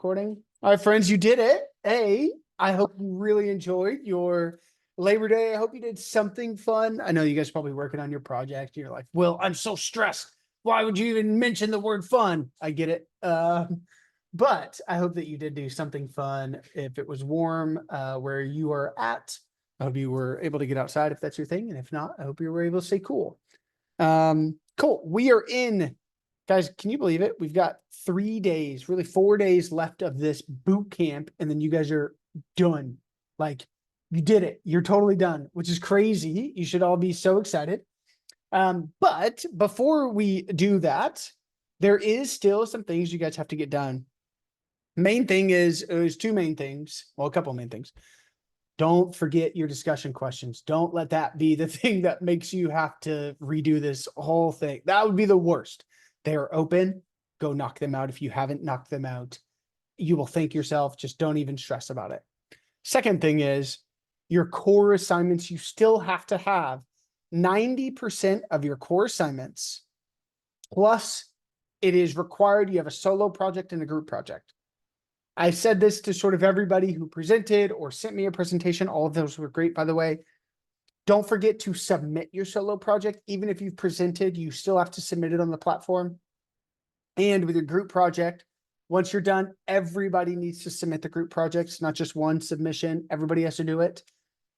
recording. All right, friends, you did it. I hope you really enjoyed your Labor Day. I hope you did something fun. I know you guys are probably working on your project. You're like, Will, I'm so stressed. Why would you even mention the word fun? I get it. But I hope that you did do something fun. If it was warm where you are at, I hope you were able to get outside if that's your thing. And if not, I hope you were able to stay cool. Cool. We are in, guys, can you believe it? We've got 3 days, really 4 days left of this boot camp. And then you guys are done. Like you did it. You're totally done, which is crazy. You should all be so excited. But before we do that, there is still some things you guys have to get done. Main thing is, there's two main things. Well, a couple of main things. Don't forget your discussion questions. Don't let that be the thing that makes you have to redo this whole thing. That would be the worst. They're open. Go knock them out. If you haven't knocked them out, you will thank yourself. Just don't even stress about it. Second thing is your core assignments. You still have to have 90% of your core assignments. Plus, it is required you have a solo project and a group project. I said this to sort of everybody who presented or sent me a presentation. All of those were great, by the way. Don't forget to submit your solo project. Even if you've presented, you still have to submit it on the platform. And with your group project, once you're done, everybody needs to submit the group projects, not just one submission. Everybody has to do it.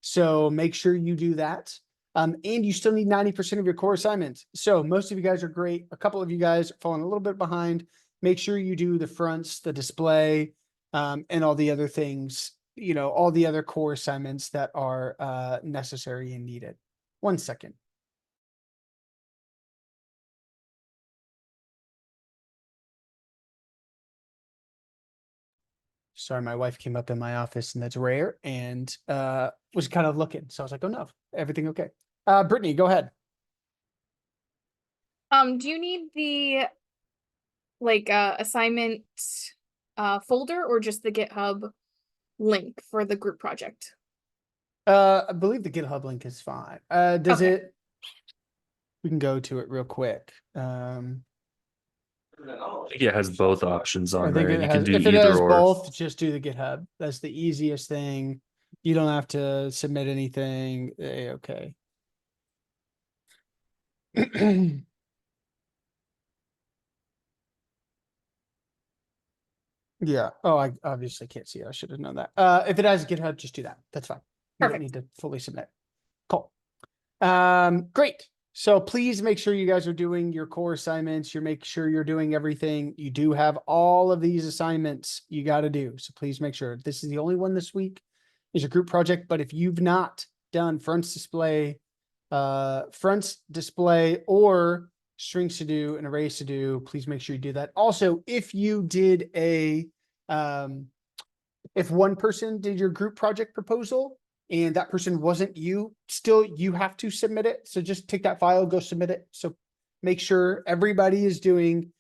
So make sure you do that. And you still need 90% of your core assignments. So most of you guys are great. A couple of you guys are falling a little bit behind. Make sure you do the fronts, the display, and all the other things, you know, all the other core assignments that are necessary and needed. 1 second. Sorry, my wife came up in my office and that's rare and was kind of looking. So I was like, oh no, everything okay. Brittany, go ahead. Do you need the assignment folder or just the GitHub link for the group project? I believe the GitHub link is fine. Does Okay. it? We can go to it real quick. I think it has both options I on think there. it You has, can do if it either has or. both, just do the GitHub. That's the easiest thing. You don't have to submit anything. Okay. Yeah. Oh, I obviously can't see it. I should have known that. If it has GitHub, just do that. That's fine. You don't Perfect. need to fully submit. Cool. Great. So please make sure you guys are doing your core assignments. You make sure you're doing everything. You do have all of these assignments you got to do. So please make sure this is the only one this week is your group project. But if you've not done fronts display or strings to do and arrays to do, please make sure you do that. Also, if you did if one person did your group project proposal and that person wasn't you, still you have to submit it. So just take that file, go submit it. So make sure everybody is doing,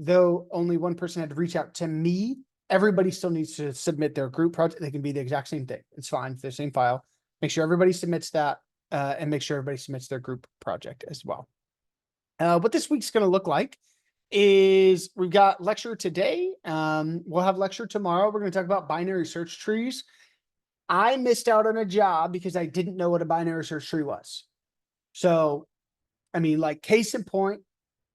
though only one person had to reach out to me, everybody still needs to submit their group project. They can be the exact same thing. It's fine. It's the same file. Make sure everybody submits that and make sure everybody submits their group project as well. What this week's going to look like is we've got lecture today. We'll have lecture tomorrow. We're going to talk about binary search trees. I missed out on a job because I didn't know what a binary search tree was. So, I mean, like case in point,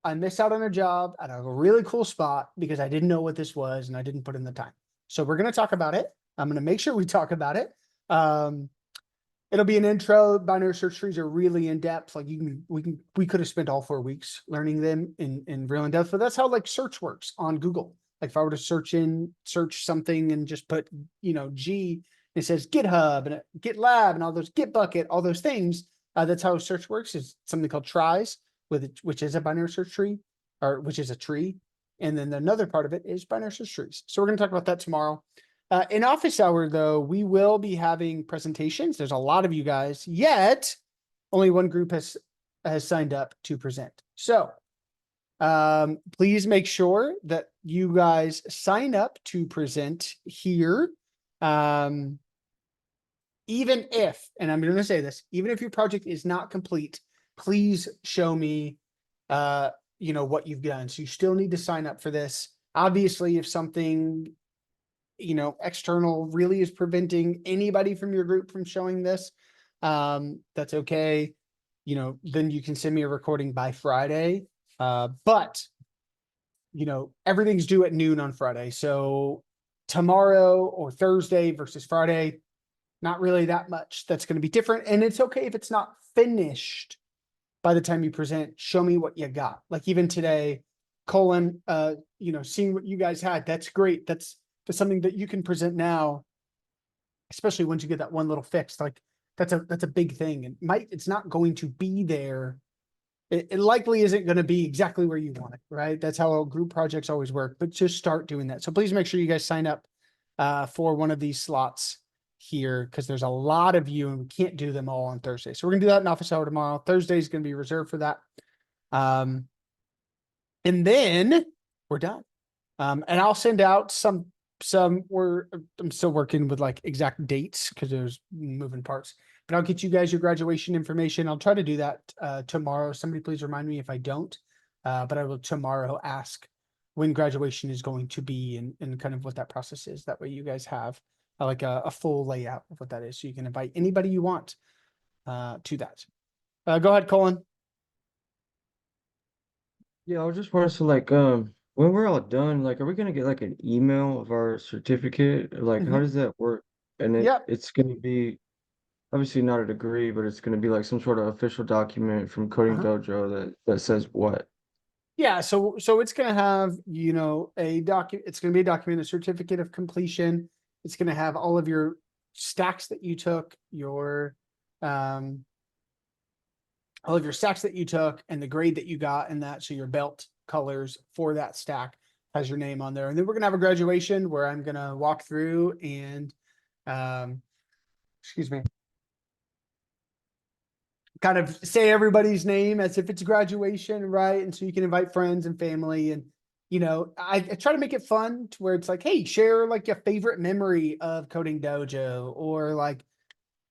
I missed out on a job at a really cool spot because I didn't know what this was and I didn't put in the time. So we're going to talk about it. I'm going to make sure we talk about it. It'll be an intro. Binary search trees are really in depth. Like we could have spent all 4 weeks learning them in real in depth, but that's how like search works on Google. Like if I were to search something and just put, G, it says GitHub and GitLab and all those Gitbucket, all those things. That's how search works. Is something called tries which is a binary search tree or which is a tree. And then another part of it is binary search trees. So we're going to talk about that tomorrow. In office hour, though, we will be having presentations. There's a lot of you guys, yet only one group has signed up to present. So please make sure that you guys sign up to present here. Even if, and I'm going to say this, even if your project is not complete, please show me, what you've done. So you still need to sign up for this. Obviously, if something external really is preventing anybody from your group from showing this, that's okay. Then you can send me a recording by Friday. But everything's due at noon on Friday. So tomorrow or Thursday versus Friday, not really that much that's going to be different. And it's okay if it's not finished by the time you present. Show me what you got. Like even today, Colin, seeing what you guys had, that's great. That's something that you can present now, especially once you get that one little fixed. Like that's a big thing. And it's not going to be there. It likely isn't going to be exactly where you want it, right? That's how group projects always work, but just start doing that. So please make sure you guys sign up for one of these slots here, because there's a lot of you and we can't do them all on Thursday. So we're gonna do that in office hour tomorrow. Thursday is going to be reserved for that. And then we're done. And I'll send out some I'm still working with like exact dates because there's moving parts, but I'll get you guys your graduation information. I'll try to do that tomorrow. Somebody please remind me if I don't, but I will tomorrow ask when graduation is going to be and kind of what that process is. That way you guys have like a full layout of what that is. So you can invite anybody you want to that. Go ahead, Colin. Yeah, I was just wondering, so like, when we're all done, like, are we gonna get like an email of our certificate? Like, how Mhm. does that work? And Yep. it's gonna be obviously not a degree, but it's gonna be like some sort of official document from Coding Uh-huh. Dojo that says what? Yeah, so it's gonna have, it's gonna be a document, a certificate of completion. It's gonna have all of your stacks that you took, all of your stacks that you took and the grade that you got in that. So your belt colors for that stack has your name on there. And then we're gonna have a graduation where I'm gonna walk through and excuse me, kind of say everybody's name as if it's graduation, right? And so you can invite friends and family. And I try to make it fun to where it's like, hey, share like your favorite memory of Coding Dojo, or like,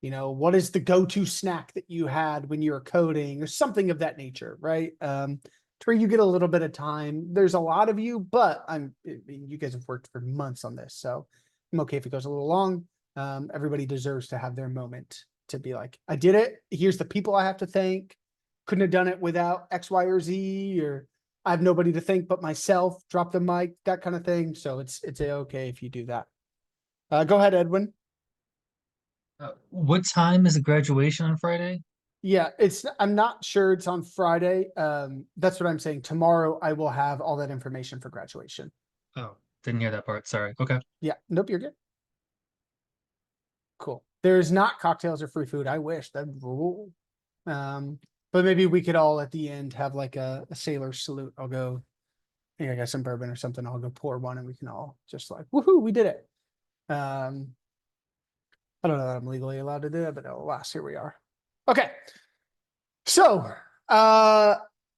what is the go-to snack that you had when you were coding, or something of that nature, right? To where you get a little bit of time. There's a lot of you, but you guys have worked for months on this, so I'm okay if it goes a little long. Everybody deserves to have their moment to be like, I did it. Here's the people I have to thank. Couldn't have done it without X, Y, or Z, or I have nobody to thank but myself. Drop the mic, that kind of thing. So it's okay if you do that. Go ahead, Edwin. What time is the graduation on Friday? Yeah, I'm not sure it's on Friday. That's what I'm saying. Tomorrow I will have all that information for graduation. Oh, didn't hear that part. Sorry. Okay. Yeah, nope, you're good. Cool. There's not cocktails or free food. I wish that'd rule. But maybe we could all at the end have like a sailor salute. I think I got some bourbon or something. I'll go pour one and we can all just like, woohoo, we did it. I don't know that I'm legally allowed to do that, but alas, here we are. Okay. So,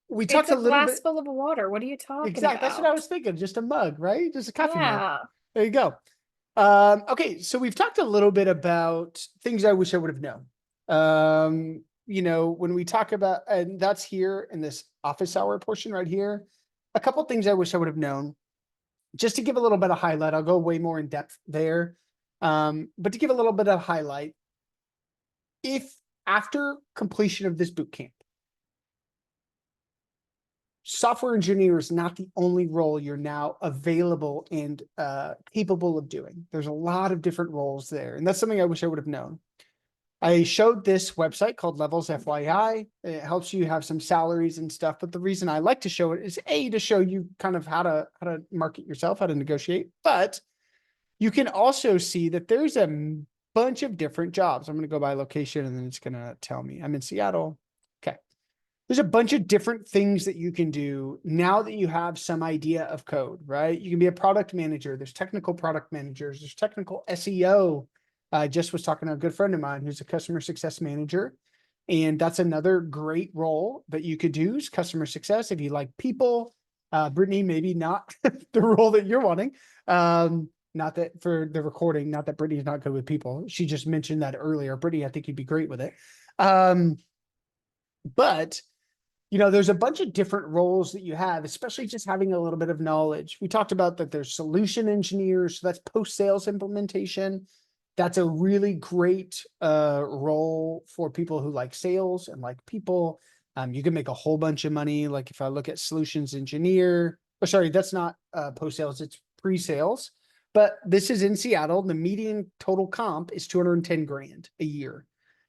we talked It's a a little glass bit. full of water. What are you talking Exactly. about? That's what I was thinking. Just a mug, right? Just a coffee mug. Yeah. There you go. Okay, so we've talked a little bit about things I wish I would have known. When we talk about, and that's here in this office hour portion right here, a couple things I wish I would have known. Just to give a little bit of highlight, I'll go way more in depth there. But to give a little bit of highlight, if after completion of this boot camp, software engineer is not the only role you're now available and capable of doing. There's a lot of different roles there, and that's something I wish I would have known. I showed this website called Levels FYI. It helps you have some salaries and stuff, but the reason I like to show it is to show you kind of how to market yourself, how to negotiate, but you can also see that there's a bunch of different jobs. I'm going to go by location and then it's going to tell me I'm in Seattle. Okay. There's a bunch of different things that you can do now that you have some idea of code, right? You can be a product manager. There's technical product managers. There's technical SEO. I just was talking to a good friend of mine who's a customer success manager. And that's another great role that you could do is customer success. If you like people, Brittany, maybe not the role that you're wanting. Not that for the recording, not that Brittany's not good with people. She just mentioned that earlier. Brittany, I think you'd be great with it. But you know, there's a bunch of different roles that you have, especially just having a little bit of knowledge. We talked about that there's solution engineers, so that's post-sales implementation. That's a really great role for people who like sales and like people. You can make a whole bunch of money. Like if I look at solutions engineer, oh, sorry, that's not post-sales, it's pre-sales. But this is in Seattle. The median total comp is 210 grand a year,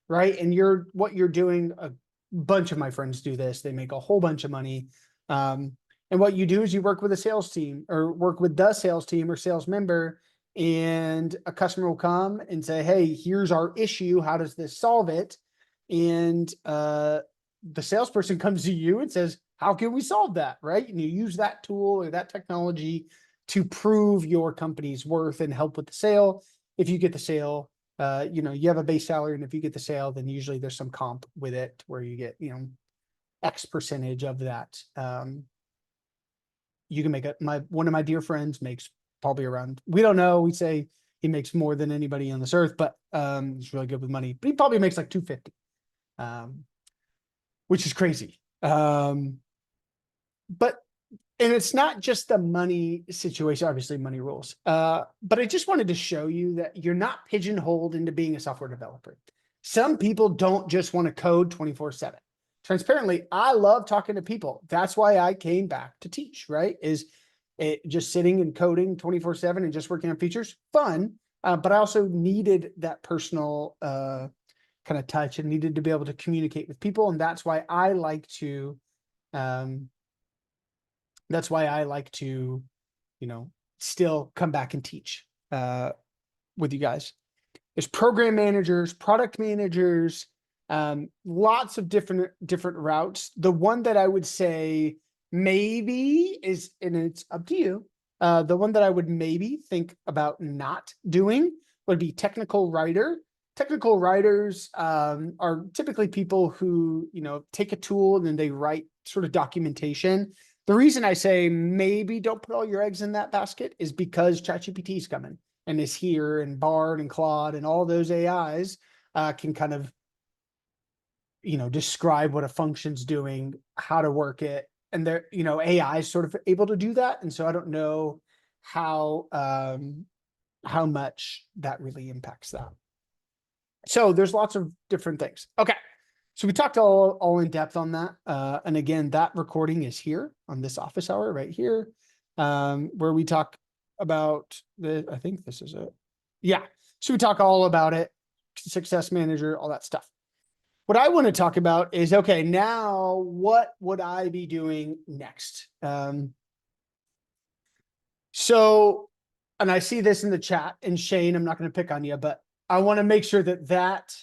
right? And what you're doing, a bunch of my friends do this. They make a whole bunch of money. And what you do is you work with a sales team or work with the sales team or sales member, and a customer will come and say, hey, here's our issue. How does this solve it? And the salesperson comes to you and says, how can we solve that? Right? And you use that tool or that technology to prove your company's worth and help with the sale. If you get the sale, you know, you have a base salary, and if you get the sale, then usually there's some comp with it where you get, you know, X percentage of that. You can make one of my dear friends makes probably around, we don't know, we say he makes more than anybody on this earth, but he's really good with money, but he probably makes like 250, which is crazy. But and it's not just the money situation, obviously money rules. But I just wanted to show you that you're not pigeonholed into being a software developer. Some people don't just want to code 24/7. Transparently, I love talking to people. That's why I came back to teach, right? Is it just sitting and coding 24/7 and just working on features? Fun. But I also needed that personal kind of touch and needed to be able to communicate with people. And that's why I like to you know, still come back and teach with you guys. There's program managers, product managers, lots of different routes. The one that I would say maybe is, and it's up to you, the one that I would maybe think about not doing would be technical writer. Technical writers are typically people who, you know, take a tool and then they write sort of documentation. The reason I say maybe don't put all your eggs in that basket is because ChatGPT is coming and is here, and Bard and Claude and all those AIs can kind of, you know, describe what a function's doing, how to work it. And they're, you know, AI is sort of able to do that. And so I don't know how much that really impacts that. So there's lots of different things. Okay. So we talked all in depth on that. And again, that recording is here on this office hour right here, where we talk about I think this is it. Yeah. So we talk all about it, success manager, all that stuff. What I want to talk about is, okay, now what would I be doing next? So, and I see this in the chat, and Shane, I'm not going to pick on you, but I want to make sure that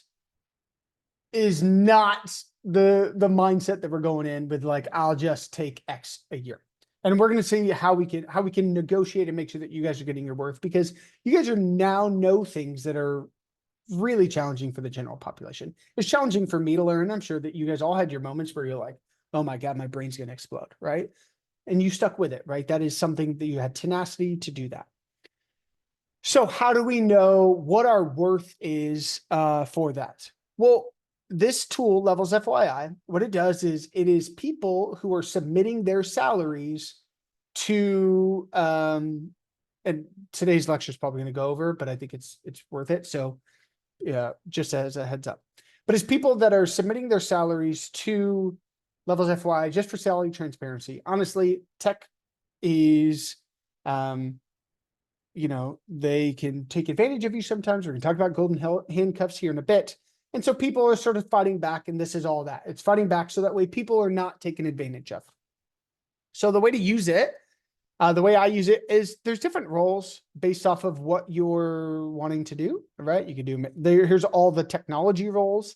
is not the mindset that we're going in with, like, I'll just take X a year. And we're going to see how we can negotiate and make sure that you guys are getting your worth, because you guys are now know things that are really challenging for the general population. It's challenging for me to learn. I'm sure that you guys all had your moments where you're like, oh my God, my brain's going to explode, right? And you stuck with it, right? That is something that you had tenacity to do that. So how do we know what our worth is for that? Well, this tool, Levels FYI, what it does is it is people who are submitting their salaries to, and today's lecture is probably going to go over, but I think it's worth it. So yeah, just as a heads up, but it's people that are submitting their salaries to Levels FYI just for salary transparency. Honestly, tech is, you know, they can take advantage of you sometimes. We're going to talk about golden handcuffs here in a bit. And so people are sort of fighting back, and this is all that. It's fighting back so that way people are not taken advantage of. So the way to use it, the way I use it is there's different roles based off of what you're wanting to do, right? You can do, here's all the technology roles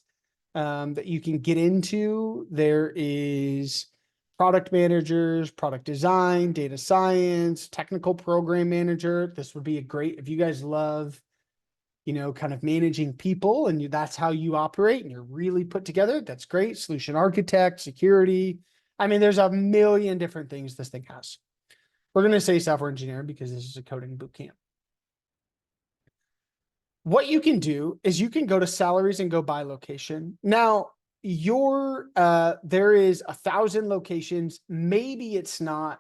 that you can get into. There is product managers, product design, data science, technical program manager. This would be a great, if you guys love, you know, kind of managing people and that's how you operate and you're really put together, that's great. Solution architect, security. I mean, there's a million different things this thing has. We're going to say software engineer because this is a coding boot camp. What you can do is you can go to salaries and go by location. Now, there is 1,000 locations. Maybe it's not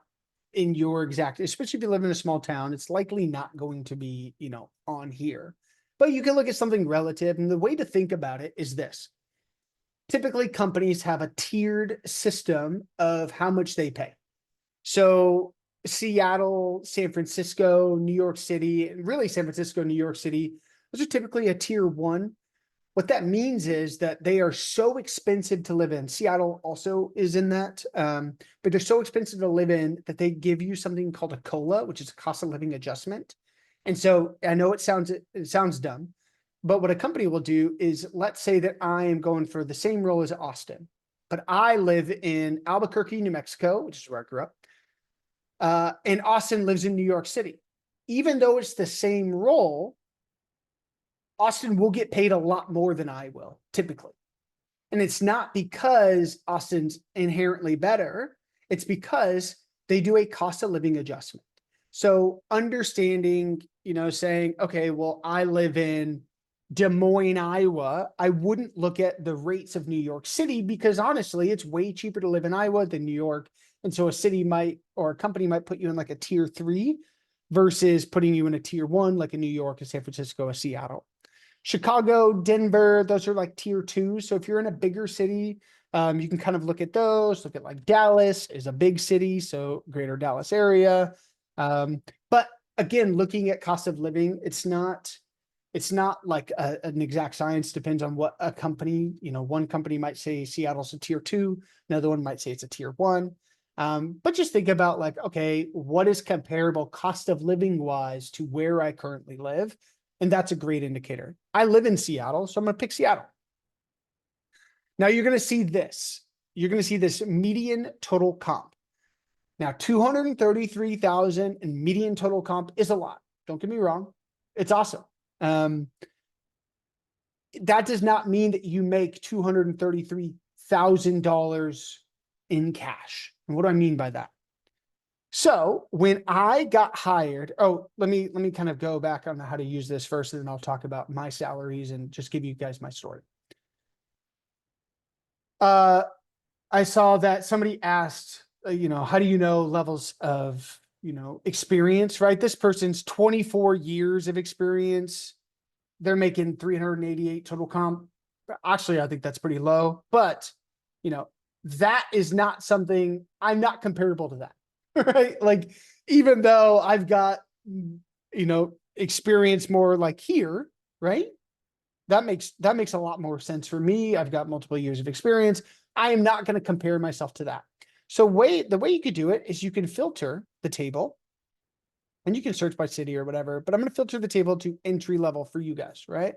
in your exact, especially if you live in a small town, it's likely not going to be, on here. But you can look at something relative. And the way to think about it is this. Typically, companies have a tiered system of how much they pay. So Seattle, San Francisco, New York City, and really San Francisco, New York City, those are typically a tier 1. What that means is that they are so expensive to live in. Seattle also is in that, but they're so expensive to live in that they give you something called a COLA, which is a cost of living adjustment. And so I know it sounds dumb, but what a company will do is, let's say that I am going for the same role as Austin, but I live in Albuquerque, New Mexico, which is where I grew up. And Austin lives in New York City. Even though it's the same role, Austin will get paid a lot more than I will, typically. And it's not because Austin's inherently better. It's because they do a cost of living adjustment. So understanding, saying, okay, well, I live in Des Moines, Iowa. I wouldn't look at the rates of New York City because honestly, it's way cheaper to live in Iowa than New York. And so a city or a company might put you in like a tier 3 versus putting you in a tier 1, like a New York, a San Francisco, a Seattle. Chicago, Denver, those are like tier 2. So if you're in a bigger city, you can kind of look at those. Look at like Dallas is a big city, so greater Dallas area. But again, looking at cost of living, it's not like an exact science. Depends on what a company, one company might say Seattle's a tier 2, another one might say it's a tier 1. But just think about like, okay, what is comparable cost of living wise to where I currently live? And that's a great indicator. I live in Seattle, so I'm going to pick Seattle. Now you're going to see this. You're going to see this median total comp. Now, 233,000 in median total comp is a lot. Don't get me wrong. It's awesome. That does not mean that you make $233,000 in cash. And what do I mean by that? So when I got hired, let me kind of go back on how to use this first, and then I'll talk about my salaries and just give you guys my story. I saw that somebody asked, how do you know levels of, experience, right? This person's 24 years of experience. They're making 388 total comp. Actually, I think that's pretty low, but that is not something, I'm not comparable to that. Right? Like, even though I've got, experience more like here, right? That makes a lot more sense for me. I've got multiple years of experience. I am not going to compare myself to that. So the way you could do it is you can filter the table and you can search by city or whatever, but I'm going to filter the table to entry level for you guys, right?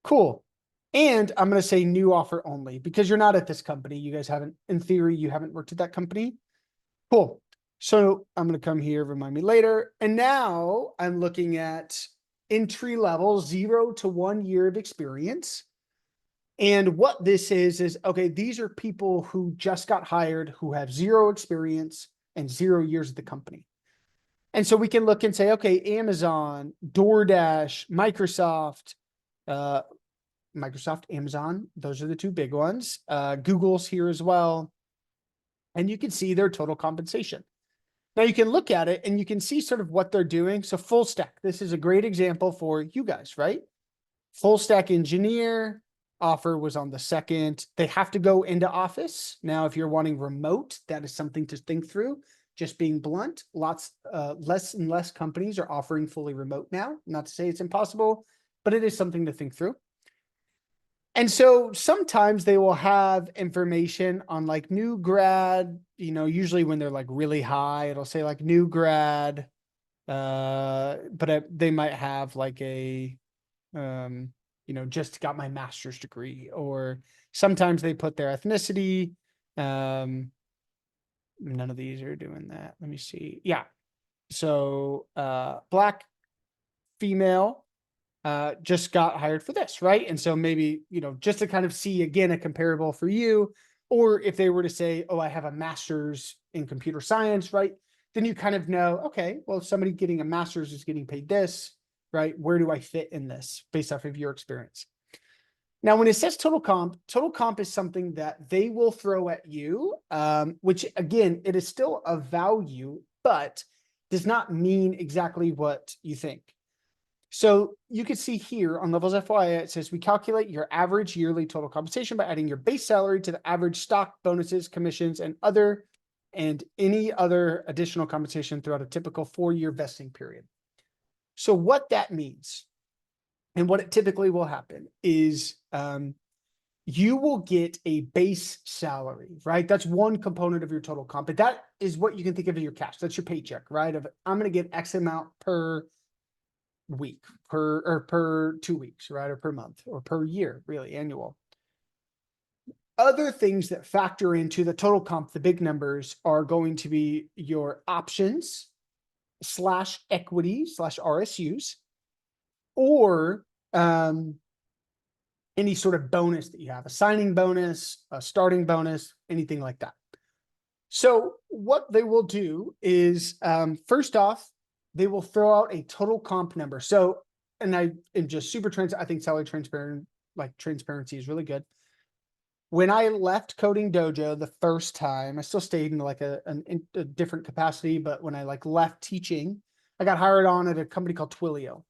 Cool. And I'm going to say new offer only because you're not at this company. You guys haven't, in theory, you haven't worked at that company. Cool. So I'm going to come here, remind me later. And now I'm looking at entry level 0 to 1 year of experience. And what this is, okay, these are people who just got hired, who have 0 experience and 0 years at the company. And so we can look and say, okay, Amazon, DoorDash, Microsoft, Amazon, those are the 2 big ones. Google's here as well. And you can see their total compensation. Now you can look at it and you can see sort of what they're doing. So full stack, this is a great example for you guys, right? Full stack engineer offer was on the 2nd. They have to go into office. Now, if you're wanting remote, that is something to think through. Just being blunt, less and less companies are offering fully remote now. Not to say it's impossible, but it is something to think through. And so sometimes they will have information on like new grad, usually when they're like really high, it'll say like new grad, but they might have like a, just got my master's degree, or sometimes they put their ethnicity. None of these are doing that. Let me see. Yeah. So, Black, female, just got hired for this, right? And so maybe, just to kind of see again, a comparable for you, or if they were to say, oh, I have a master's in computer science, right? Then you kind of know, okay, well, if somebody getting a master's is getting paid this, right? Where do I fit in this based off of your experience? Now, when it says total comp is something that they will throw at you, which again, it is still a value, but does not mean exactly what you think. So you can see here on Levels FYI, it says we calculate your average yearly total compensation by adding your base salary to the average stock, bonuses, commissions, and any other additional compensation throughout a typical 4-year vesting period. So what that means and what it typically will happen is you will get a base salary, right? That's one component of your total comp, but that is what you can think of as your cash. That's your paycheck, right? I'm going to get X amount per week, per 2 weeks, right? Or per month or per year, really annual. Other things that factor into the total comp, the big numbers, are going to be your options / equity / RSUs, or any sort of bonus that you have, a signing bonus, a starting bonus, anything like that. So what they will do is, first off, they will throw out a total comp number. So, and I am just super I think salary transparency is really good. When I left Coding Dojo the first time, I still stayed in like a different capacity, but when I left teaching, I got hired on at a company called Twilio.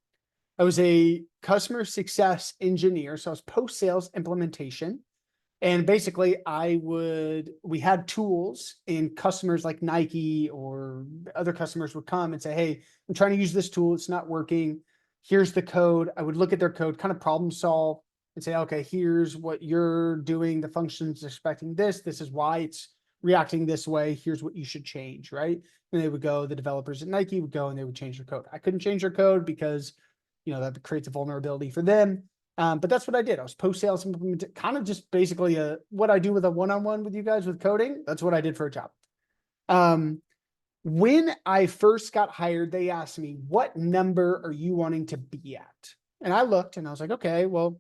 I was a customer success engineer, so I was post-sales implementation. And basically we had tools, and customers like Nike or other customers would come and say, hey, I'm trying to use this tool. It's not working. Here's the code. I would look at their code, kind of problem solve and say, okay, here's what you're doing. The function's expecting this. This is why it's reacting this way. Here's what you should change, right? And they would go, the developers at Nike would go and they would change their code. I couldn't change their code because that creates a vulnerability for them. But that's what I did. I was post-sales implementation, kind of just basically what I do with a one-on-one with you guys with coding. That's what I did for a job. When I first got hired, they asked me, what number are you wanting to be at? And I looked and I was like, okay, well,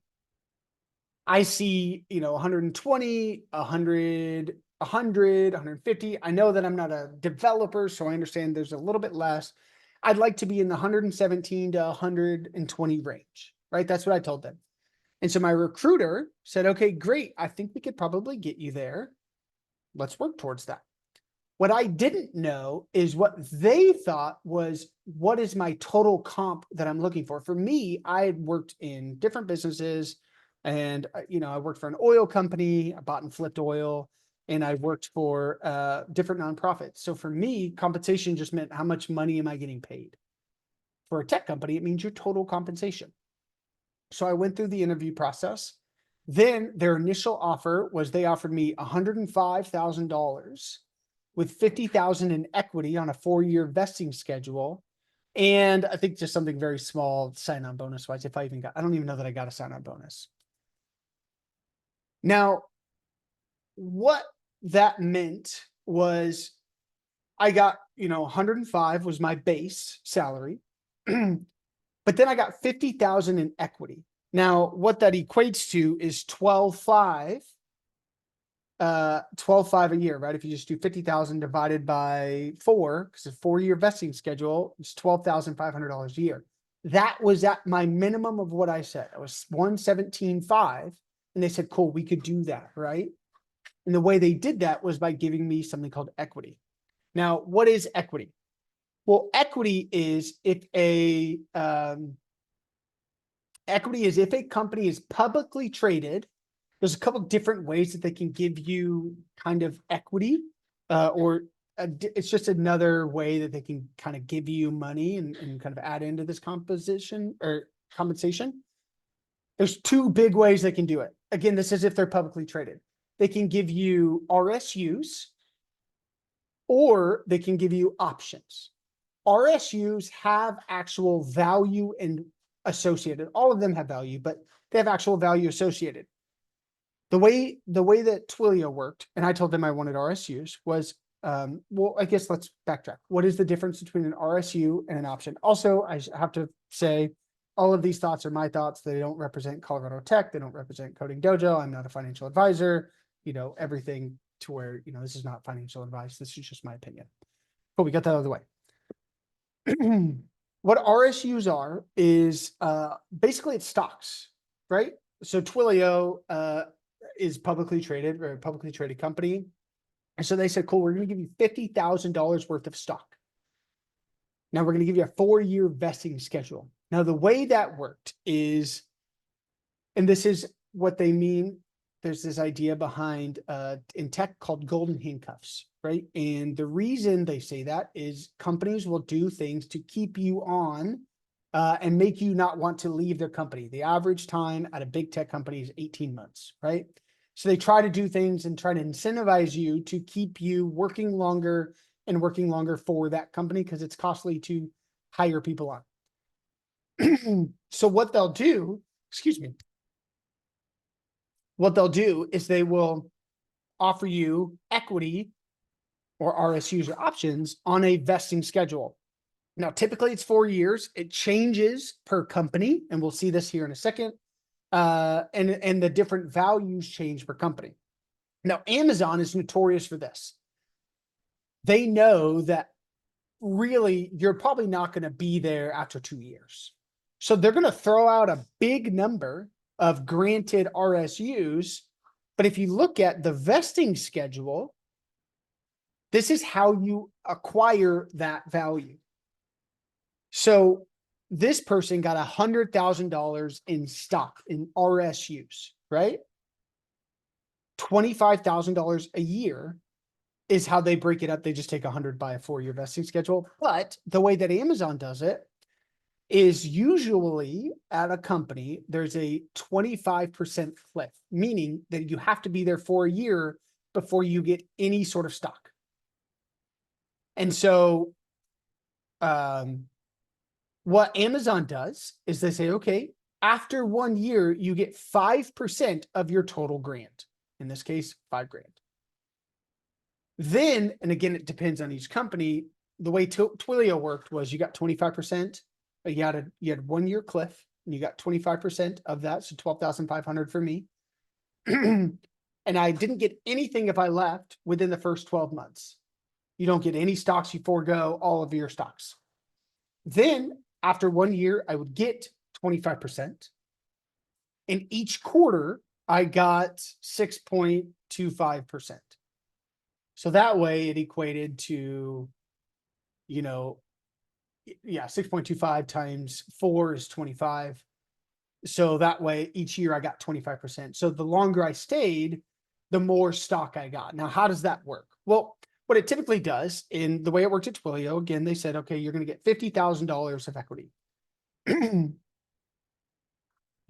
I see, 120, 100, 100, 150. I know that I'm not a developer, so I understand there's a little bit less. I'd like to be in the 117 to 120 range, right? That's what I told them. And so my recruiter said, okay, great. I think we could probably get you there. Let's work towards that. What I didn't know is what they thought was, what is my total comp that I'm looking for? For me, I had worked in different businesses, and I worked for an oil company. I bought and flipped oil, and I worked for different nonprofits. So for me, compensation just meant how much money am I getting paid? For a tech company, it means your total compensation. So I went through the interview process. Then their initial offer was, they offered me $105,000 with $50,000 in equity on a 4-year vesting schedule. And I think just something very small sign-on bonus wise. I don't even know that I got a sign-on bonus. Now, what that meant was I got, 105 was my base salary, but then I got 50,000 in equity. Now, what that equates to is 12.5 a year, right? If you just do 50,000 divided by 4, because it's a 4-year vesting schedule, it's $12,500 a year. That was at my minimum of what I said. I was 117.5, and they said, cool, we could do that, right? And the way they did that was by giving me something called equity. Now, what is equity? Well, equity is if a company is publicly traded. There's a couple of different ways that they can give you kind of equity, it's just another way that they can kind of give you money and kind of add into this compensation. There's 2 big ways they can do it. Again, this is if they're publicly traded. They can give you RSUs, or they can give you options. RSUs have actual value and associated. All of them have value, but they have actual value associated. The way that Twilio worked, and I told them I wanted RSUs, was, well, I guess let's backtrack. What is the difference between an RSU and an option? Also, I have to say, all of these thoughts are my thoughts. They don't represent Colorado Tech. They don't represent Coding Dojo. I'm not a financial advisor. Everything to where, this is not financial advice. This is just my opinion. But we got that out of the way. What RSUs are is basically it's stocks, right? so Twilio is publicly traded, or a publicly traded company. And so they said, cool, we're going to give you $50,000 worth of stock. Now we're going to give you a 4-year vesting schedule. Now, the way that worked is, and this is what they mean, there's this idea behind in tech called golden handcuffs, right? And the reason they say that is companies will do things to keep you on and make you not want to leave their company. The average time at a big tech company is 18 months, right? So they try to do things and try to incentivize you to keep you working longer and working longer for that company because it's costly to hire people on. So what they'll do, excuse me, what they'll do is they will offer you equity or RSUs or options on a vesting schedule. Now, typically it's 4 years. It changes per company, and we'll see this here in a second. And the different values change per company. Now, Amazon is notorious for this. They know that really you're probably not going to be there after 2 years. So they're going to throw out a big number of granted RSUs. But if you look at the vesting schedule, this is how you acquire that value. So this person got $100,000 in stock in RSUs, right? $25,000 a year is how they break it up. They just take 100 by a 4-year vesting schedule. But the way that Amazon does it is usually at a company, there's a 25% cliff, meaning that you have to be there for a year before you get any sort of stock. And so what Amazon does is they say, okay, after 1 year, you get 5% of your total grant. In this case, $5,000. Then, and again, it depends on each company. The way Twilio worked was you got 25%. You had 1 year cliff, and you got 25% of that, so 12,500 for me. And I didn't get anything if I left within the first 12 months. You don't get any stocks. You forego all of your stocks. Then after 1 year, I would get 25%. And each quarter, I got 6.25%. So that way it equated to, 6.25 times 4 is 25. So that way each year I got 25%. So the longer I stayed, the more stock I got. Now, how does that work? Well, what it typically does, in the way it worked at Twilio, again, they said, okay, you're going to get $50,000 of equity.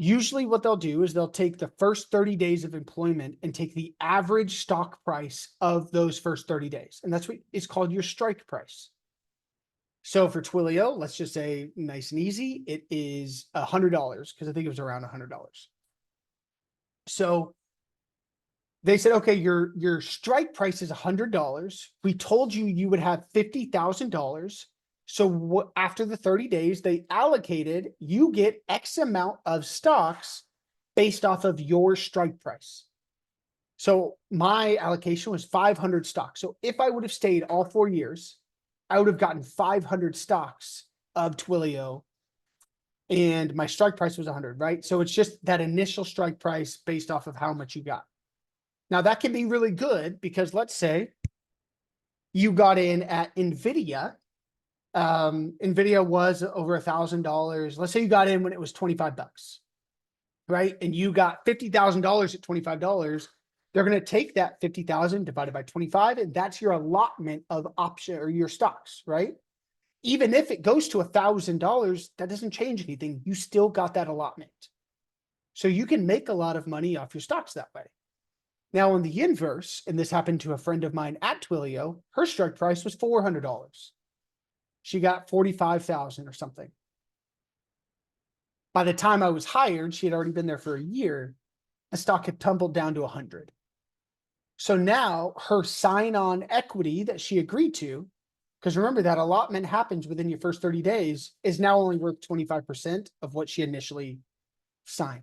Usually what they'll do is they'll take the first 30 days of employment and take the average stock price of those first 30 days. And that's what is called your strike price. So for Twilio, let's just say nice and easy, it is $100 because I think it was around $100. So they said, okay, your strike price is $100. We told you you would have $50,000. So after the 30 days, they allocated, you get X amount of stocks based off of your strike price. So my allocation was 500 stocks. So if I would have stayed all 4 years, I would have gotten 500 stocks of Twilio, and my strike price was 100, right? So it's just that initial strike price based off of how much you got. Now that can be really good because let's say you got in at NVIDIA. NVIDIA was over $1,000. Let's say you got in when it was 25 bucks, right? And you got $50,000 at $25. They're going to take that 50,000 divided by 25, and that's your allotment of option or your stocks, right? Even if it goes to $1,000, that doesn't change anything. You still got that allotment. So you can make a lot of money off your stocks that way. Now, on the inverse, and this happened to a friend of mine at Twilio, her strike price was $400. She got 45,000 or something. By the time I was hired, she had already been there for a year. The stock had tumbled down to 100. So now her sign-on equity that she agreed to, because remember that allotment happens within your first 30 days, is now only worth 25% of what she initially signed.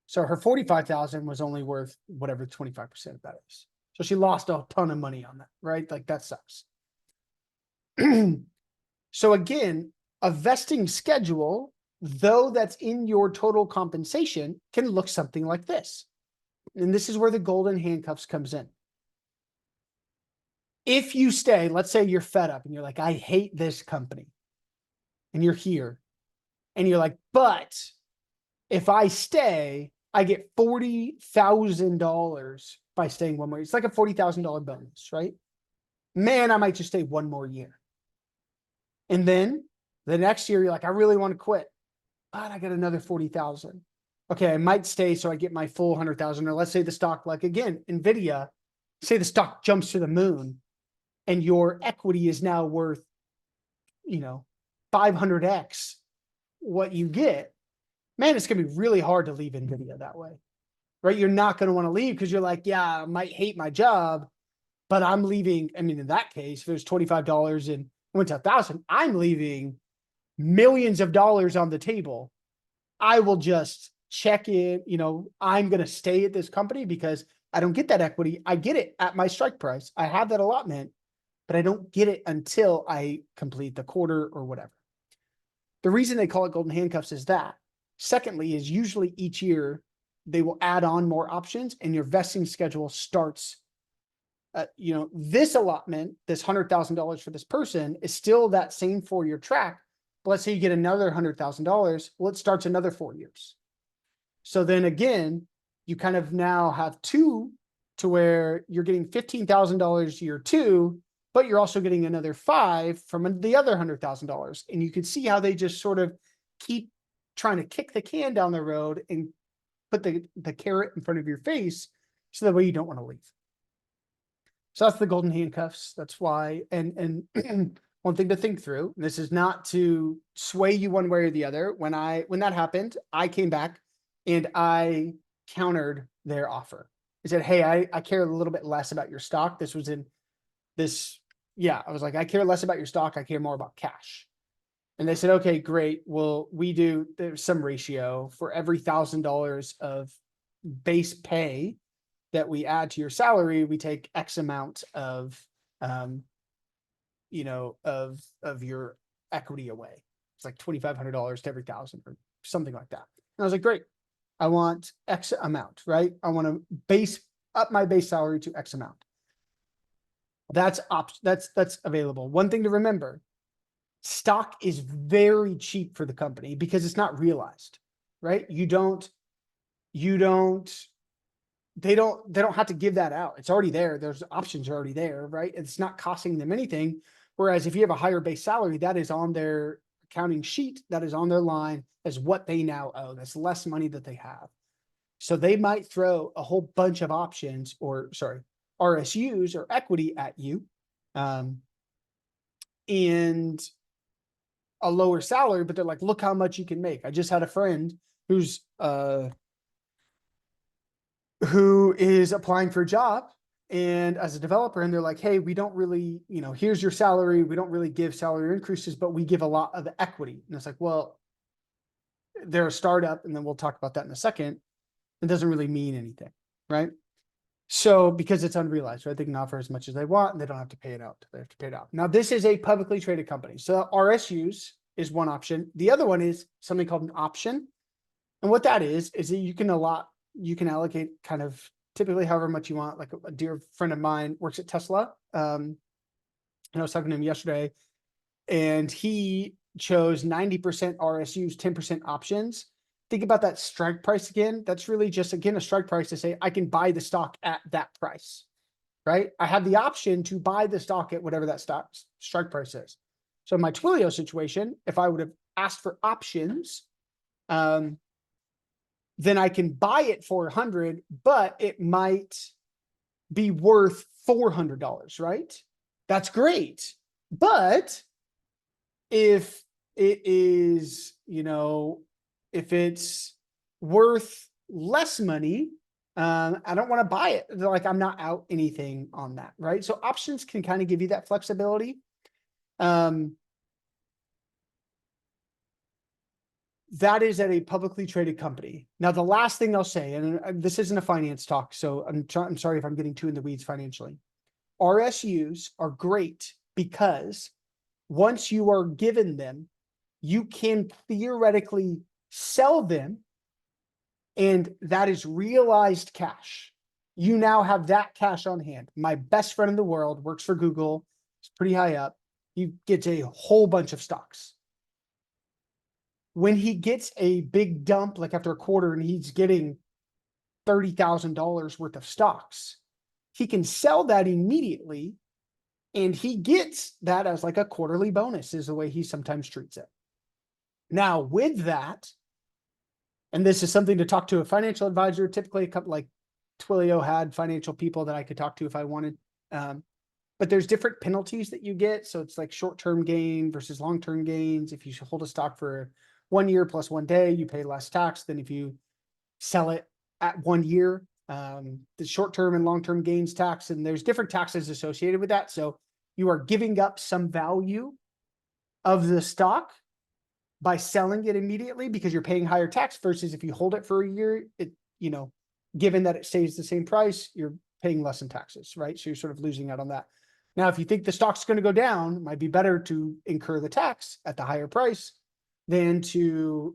So her 45,000 was only worth whatever 25% of that is. So she lost a ton of money on that, right? Like that sucks. So again, a vesting schedule though that's in your total compensation, can look something like this. And this is where the golden handcuffs comes in. If you stay, let's say you're fed up and you're like, I hate this company, and you're here and you're like, but if I stay, I get $40,000 by staying one more. It's like a $40,000 bonus, right? Man, I might just stay one more year. And then the next year, you're like, I really want to quit, but I got another 40,000. Okay, I might stay so I get my full 100,000. Or let's say the stock, like again, NVIDIA, say the stock jumps to the moon and your equity is now worth, 500x what you get. Man, it's going to be really hard to leave NVIDIA that way, right? You're not going to want to leave because you're like, yeah, I might hate my job, but I'm leaving. I mean, in that case, if it was $25 and went to 1,000, I'm leaving millions of dollars on the table. I will just check in, I'm going to stay at this company because I don't get that equity. I get it at my strike price. I have that allotment, but I don't get it until I complete the quarter or whatever. The reason they call it golden handcuffs is that. Secondly, is usually each year they will add on more options and your vesting schedule starts. This allotment, this $100,000 for this person is still that same 4-year track. But let's say you get another $100,000. Well, it starts another 4 years. So then again, you kind of now have two to where you're getting $15,000 year 2, but you're also getting another 5 from the other $100,000. And you can see how they just sort of keep trying to kick the can down the road and put the carrot in front of your face so that way you don't want to leave. So that's the golden handcuffs. That's why. And one thing to think through, this is not to sway you one way or the other. When that happened, I came back and I countered their offer. I said, hey, I care a little bit less about your stock. This was in this. Yeah, I was like, I care less about your stock. I care more about cash. And they said, okay, great. Well, there's some ratio for every $1,000 of base pay that we add to your salary, we take X amount of your equity away. It's like $2,500 to every 1,000 or something like that. And I was like, great. I want X amount, right? I want to base up my base salary to X amount. That's available. One thing to remember, stock is very cheap for the company because it's not realized, right? They don't have to give that out. It's already there. There's options are already there, right? It's not costing them anything. Whereas if you have a higher base salary, that is on their accounting sheet, that is on their line as what they now owe. That's less money that they have. So they might throw a whole bunch of options RSUs or equity at you. And a lower salary, but they're like, look how much you can make. I just had a friend who is applying for a job and as a developer, and they're like, hey, we don't really, here's your salary. We don't really give salary increases, but we give a lot of equity. And it's like, well, they're a startup, and then we'll talk about that in a second. It doesn't really mean anything, right? So because it's unrealized, right? They can offer as much as they want and they don't have to pay it out. They have to pay it out. Now, this is a publicly traded company. So RSUs is one option. The other one is something called an option. And what that is that you can allocate kind of typically however much you want. Like a dear friend of mine works at Tesla. And I was talking to him yesterday, and he chose 90% RSUs, 10% options. Think about that strike price again. That's really just, again, a strike price to say, I can buy the stock at that price, right? I have the option to buy the stock at whatever that stock strike price is. So in my Twilio situation, if I would have asked for options, then I can buy it for 100, but it might be worth $400, right? That's great. But if it is, if it's worth less money, I don't want to buy it. They're like, I'm not out anything on that, right? So options can kind of give you that flexibility. That is at a publicly traded company. Now, the last thing I'll say, and this isn't a finance talk, so I'm sorry if I'm getting too in the weeds financially. RSUs are great because once you are given them, you can theoretically sell them, and that is realized cash. You now have that cash on hand. My best friend in the world works for Google. He's pretty high up. He gets a whole bunch of stocks. When he gets a big dump, like after a quarter, and he's getting $30,000 worth of stocks, he can sell that immediately, and he gets that as like a quarterly bonus, is the way he sometimes treats it. Now, with that, and this is something to talk to a financial advisor, typically a couple like Twilio had financial people that I could talk to if I wanted. But there's different penalties that you get. So it's like short-term gain versus long-term gains. If you hold a stock for 1 year plus 1 day, you pay less tax than if you sell it at 1 year. The short-term and long-term gains tax, and there's different taxes associated with that. So you are giving up some value of the stock by selling it immediately because you're paying higher tax, versus if you hold it for a year, it, you know, given that it stays the same price, you're paying less in taxes, right? So you're sort of losing out on that. Now, if you think the stock's going to go down, it might be better to incur the tax at the higher price than to,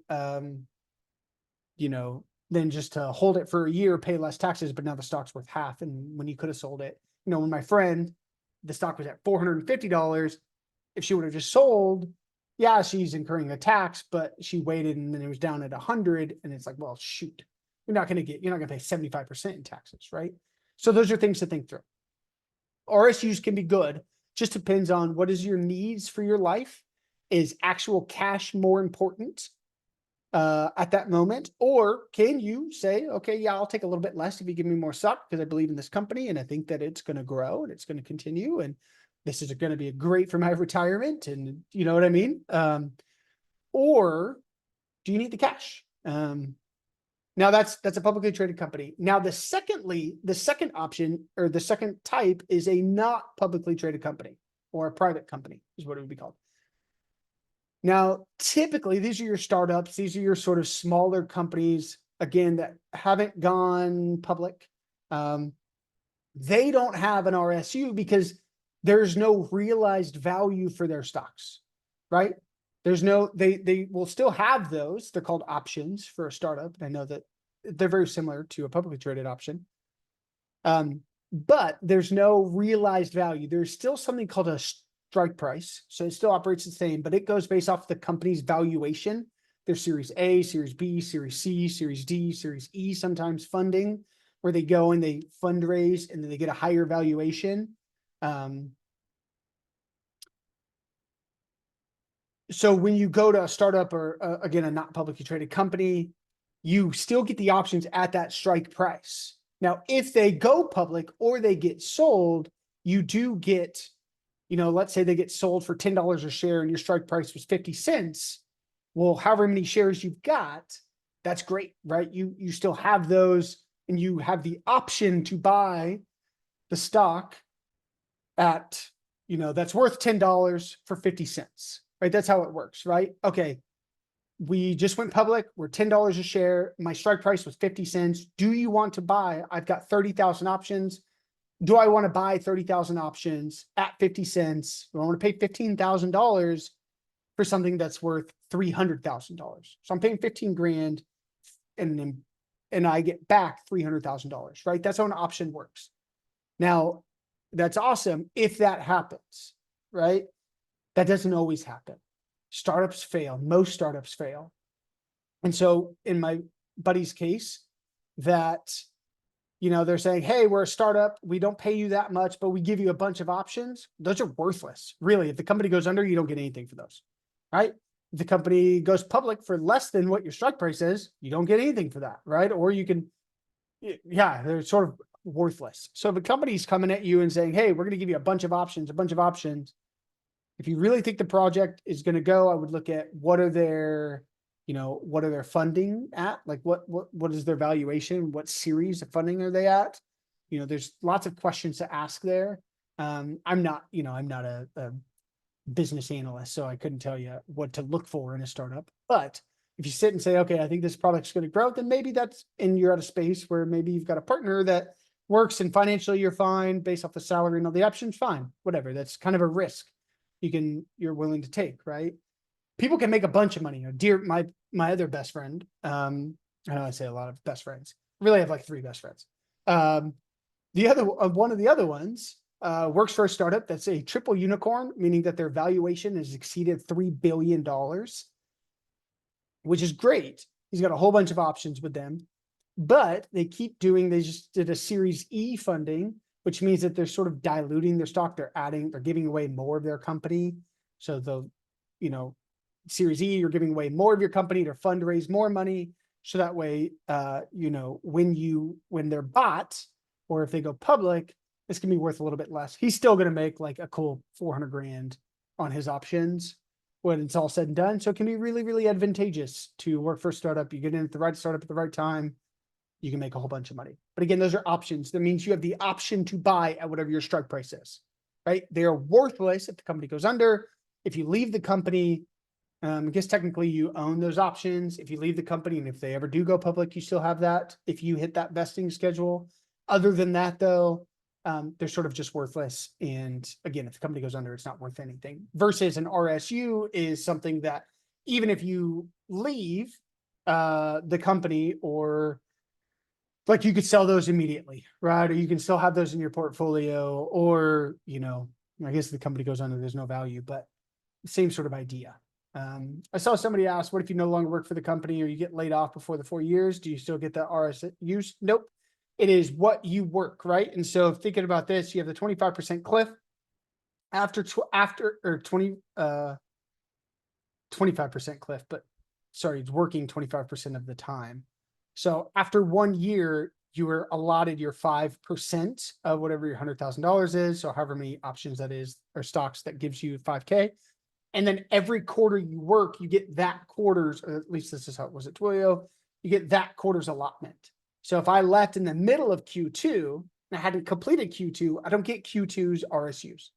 you know, than just to hold it for a year, pay less taxes, but now the stock's worth half. And when you could have sold it, you know, when my friend, the stock was at $450, if she would have just sold, yeah, she's incurring a tax, but she waited and then it was down at 100, and it's like, well, shoot, you're not going to pay 75% in taxes, right? So those are things to think through. RSUs can be good. Just depends on what is your needs for your life. Is actual cash more important at that moment? Or can you say, okay, yeah, I'll take a little bit less if you give me more stock because I believe in this company and I think that it's going to grow and it's going to continue and this is going to be great for my retirement, and you know what I mean? Or do you need the cash? Now that's a publicly traded company. Now the second option, or the second type, is a not publicly traded company, or a private company is what it would be called. Now, typically these are your startups. These are your sort of smaller companies, again, that haven't gone public. They don't have an RSU because there's no realized value for their stocks, right? There's no, they will still have those. They're called options for a startup. I know that they're very similar to a publicly traded option. But there's no realized value. There's still something called a strike price. So it still operates the same, but it goes based off the company's valuation. There's Series A, Series B, Series C, Series D, Series E, sometimes funding, where they go and they fundraise and then they get a higher valuation. So when you go to a startup or again, a not publicly traded company, you still get the options at that strike price. Now, if they go public or they get sold, you do get, you know, let's say they get sold for $10 a share and your strike price was 50 cents. Well, however many shares you've got, that's great, right? You still have those and you have the option to buy the stock at, you know, that's worth $10 for 50 cents. Right? That's how it works, right? Okay. We just went public. We're $10 a share. My strike price was 50 cents. Do you want to buy? I've got 30,000 options. Do I want to buy 30,000 options at 50 cents? Do I want to pay $15,000 for something that's worth $300,000? So I'm paying 15 grand and I get back $300,000, right? That's how an option works. Now, that's awesome if that happens, right? That doesn't always happen. Startups fail. Most startups fail. And so in my buddy's case, that, you know, they're saying, hey, we're a startup. We don't pay you that much, but we give you a bunch of options. Those are worthless. Really, if the company goes under, you don't get anything for those, right? If the company goes public for less than what your strike price is, you don't get anything for that, right? Or you can, yeah, they're sort of worthless. So if a company's coming at you and saying, hey, we're going to give you a bunch of options, if you really think the project is going to go, I would look at what are their, you know, what are their funding at? Like what is their valuation? What series of funding are they at? You know, there's lots of questions to ask there. I'm not a business analyst, so I couldn't tell you what to look for in a startup. But if you sit and say, okay, I think this product's going to grow, then maybe that's, and you're at a space where maybe you've got a partner that works and financially you're fine based off the salary and all the options, fine, whatever. That's kind of a risk you're willing to take, right? people can make a bunch of money. You know, dear, my other best friend, I know I say a lot of best friends. I really have like 3 best friends. The other one of the other ones works for a startup that's a triple unicorn, meaning that their valuation has exceeded $3 billion, which is great. He's got a whole bunch of options with them, but they just did a Series E funding, which means that they're sort of diluting their stock. They're giving away more of their company. So Series E, you're giving away more of your company to fundraise more money. So that way, when they're bought, or if they go public, it's gonna be worth a little bit less. He's still gonna make like a cool 400 grand on his options when it's all said and done. So it can be really, really advantageous to work for a startup. You get in at the right startup at the right time, you can make a whole bunch of money. But again, those are options. That means you have the option to buy at whatever your strike price is, right? They are worthless if the company goes under. If you leave the company, I guess technically you own those options. If you leave the company and if they ever do go public, you still have that if you hit that vesting schedule. Other than that, though, they're sort of just worthless. And again, if the company goes under, it's not worth anything. Versus an RSU is something that even if you leave the company, or like you could sell those immediately, right? Or you can still have those in your portfolio, or, I guess the company goes under, there's no value, but same sort of idea. I saw somebody ask, what if you no longer work for the company or you get laid off before the 4 years? Do you still get the RSUs? Nope. It is what you work, right? And so thinking about this, you have the 25% cliff after 25% cliff, but sorry, it's working 25% of the time. So after 1 year, you are allotted your 5% of whatever your $100,000 is. So however many options that is, or stocks, that gives you 5K. And then every quarter you work, you get that quarter's, or at least this is how it was at Twilio, you get that quarter's allotment. So if I left in the middle of Q2 and I hadn't completed Q2, I don't get Q2's RSUs.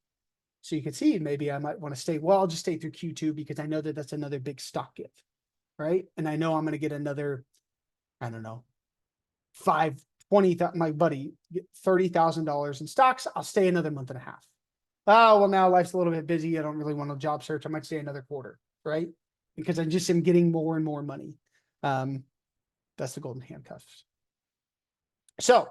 So you can see maybe I might want to stay. Well, I'll just stay through Q2 because I know that that's another big stock give, right? And I know I'm going to get another, I don't know, 20, my buddy, get $30,000 in stocks. I'll stay another month and a half. Oh, well, now life's a little bit busy. I don't really want a job search. I might stay another quarter, right? Because I just am getting more and more money. That's the golden handcuffs. So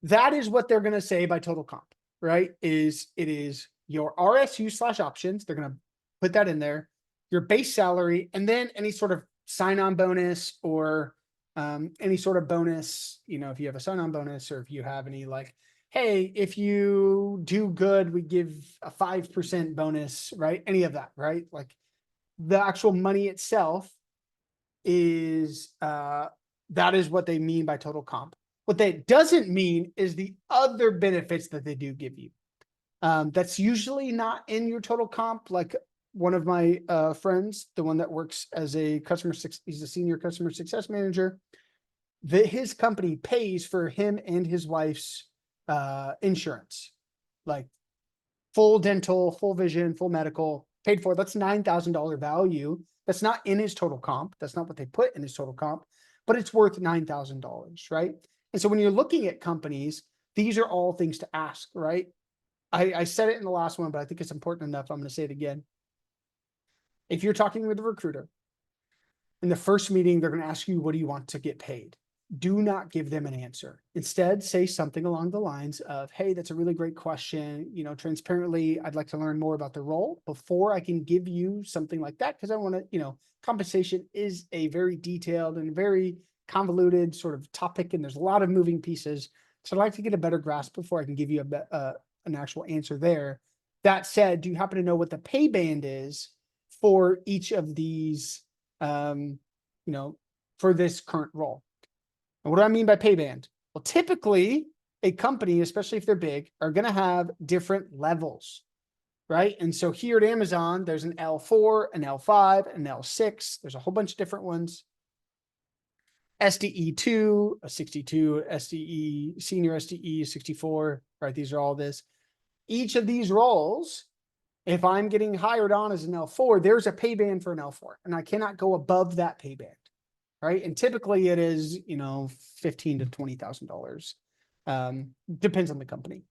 that is what they're going to say by total comp, right? It is your RSU / options. They're going to put that in there, your base salary, and then any sort of sign-on bonus or any sort of bonus, if you have a sign-on bonus, or if you have any like, hey, if you do good, we give a 5% bonus, right? Any of that, right? Like the actual money itself is, that is what they mean by total comp. What that doesn't mean is the other benefits that they do give you. That's usually not in your total comp. Like one of my friends, the one that works as he's a senior customer success manager, his company pays for him and his wife's insurance, like full dental, full vision, full medical, paid for. That's $9,000 value. That's not in his total comp. That's not what they put in his total comp, but it's worth $9,000, right? And so when you're looking at companies, these are all things to ask, right? I said it in the last one, but I think it's important enough. I'm going to say it again. If you're talking with a recruiter, in the first meeting, they're going to ask you, what do you want to get paid? Do not give them an answer. Instead, say something along the lines of, hey, that's a really great question. Transparently, I'd like to learn more about the role before I can give you something like that. Because I want to, compensation is a very detailed and very convoluted sort of topic, and there's a lot of moving pieces. So I'd like to get a better grasp before I can give you an actual answer there. That said, do you happen to know what the pay band is for each of these, for this current role? And what do I mean by pay band? Well, typically a company, especially if they're big, are going to have different levels, right? And so here at Amazon, there's an L4, an L5, an L6. There's a whole bunch of different ones. SDE2, a 62, SDE, senior SDE, 64, right? These are all this. Each of these roles, if I'm getting hired on as an L4, there's a pay band for an L4, and I cannot go above that pay band, right? And typically it is, $15,000 to $20,000. Depends on the company.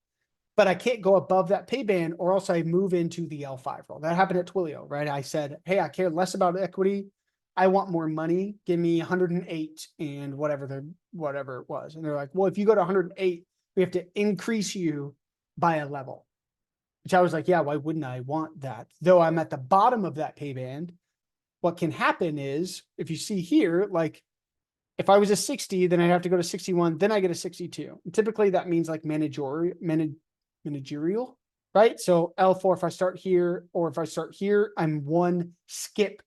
but I can't go above that pay band or else I move into the L5 role. That happened at Twilio, right? I said, hey, I care less about equity. I want more money. Give me 108 and whatever it was. And they're like, well, if you go to 108, we have to increase you by a level. Which I was like, yeah, why wouldn't I want that? Though I'm at the bottom of that pay band, what can happen is, if you see here, like if I was a 60, then I'd have to go to 61, then I get a 62. And typically that means like managerial, right? So L4, if I start here, or if I start here, I'm one skip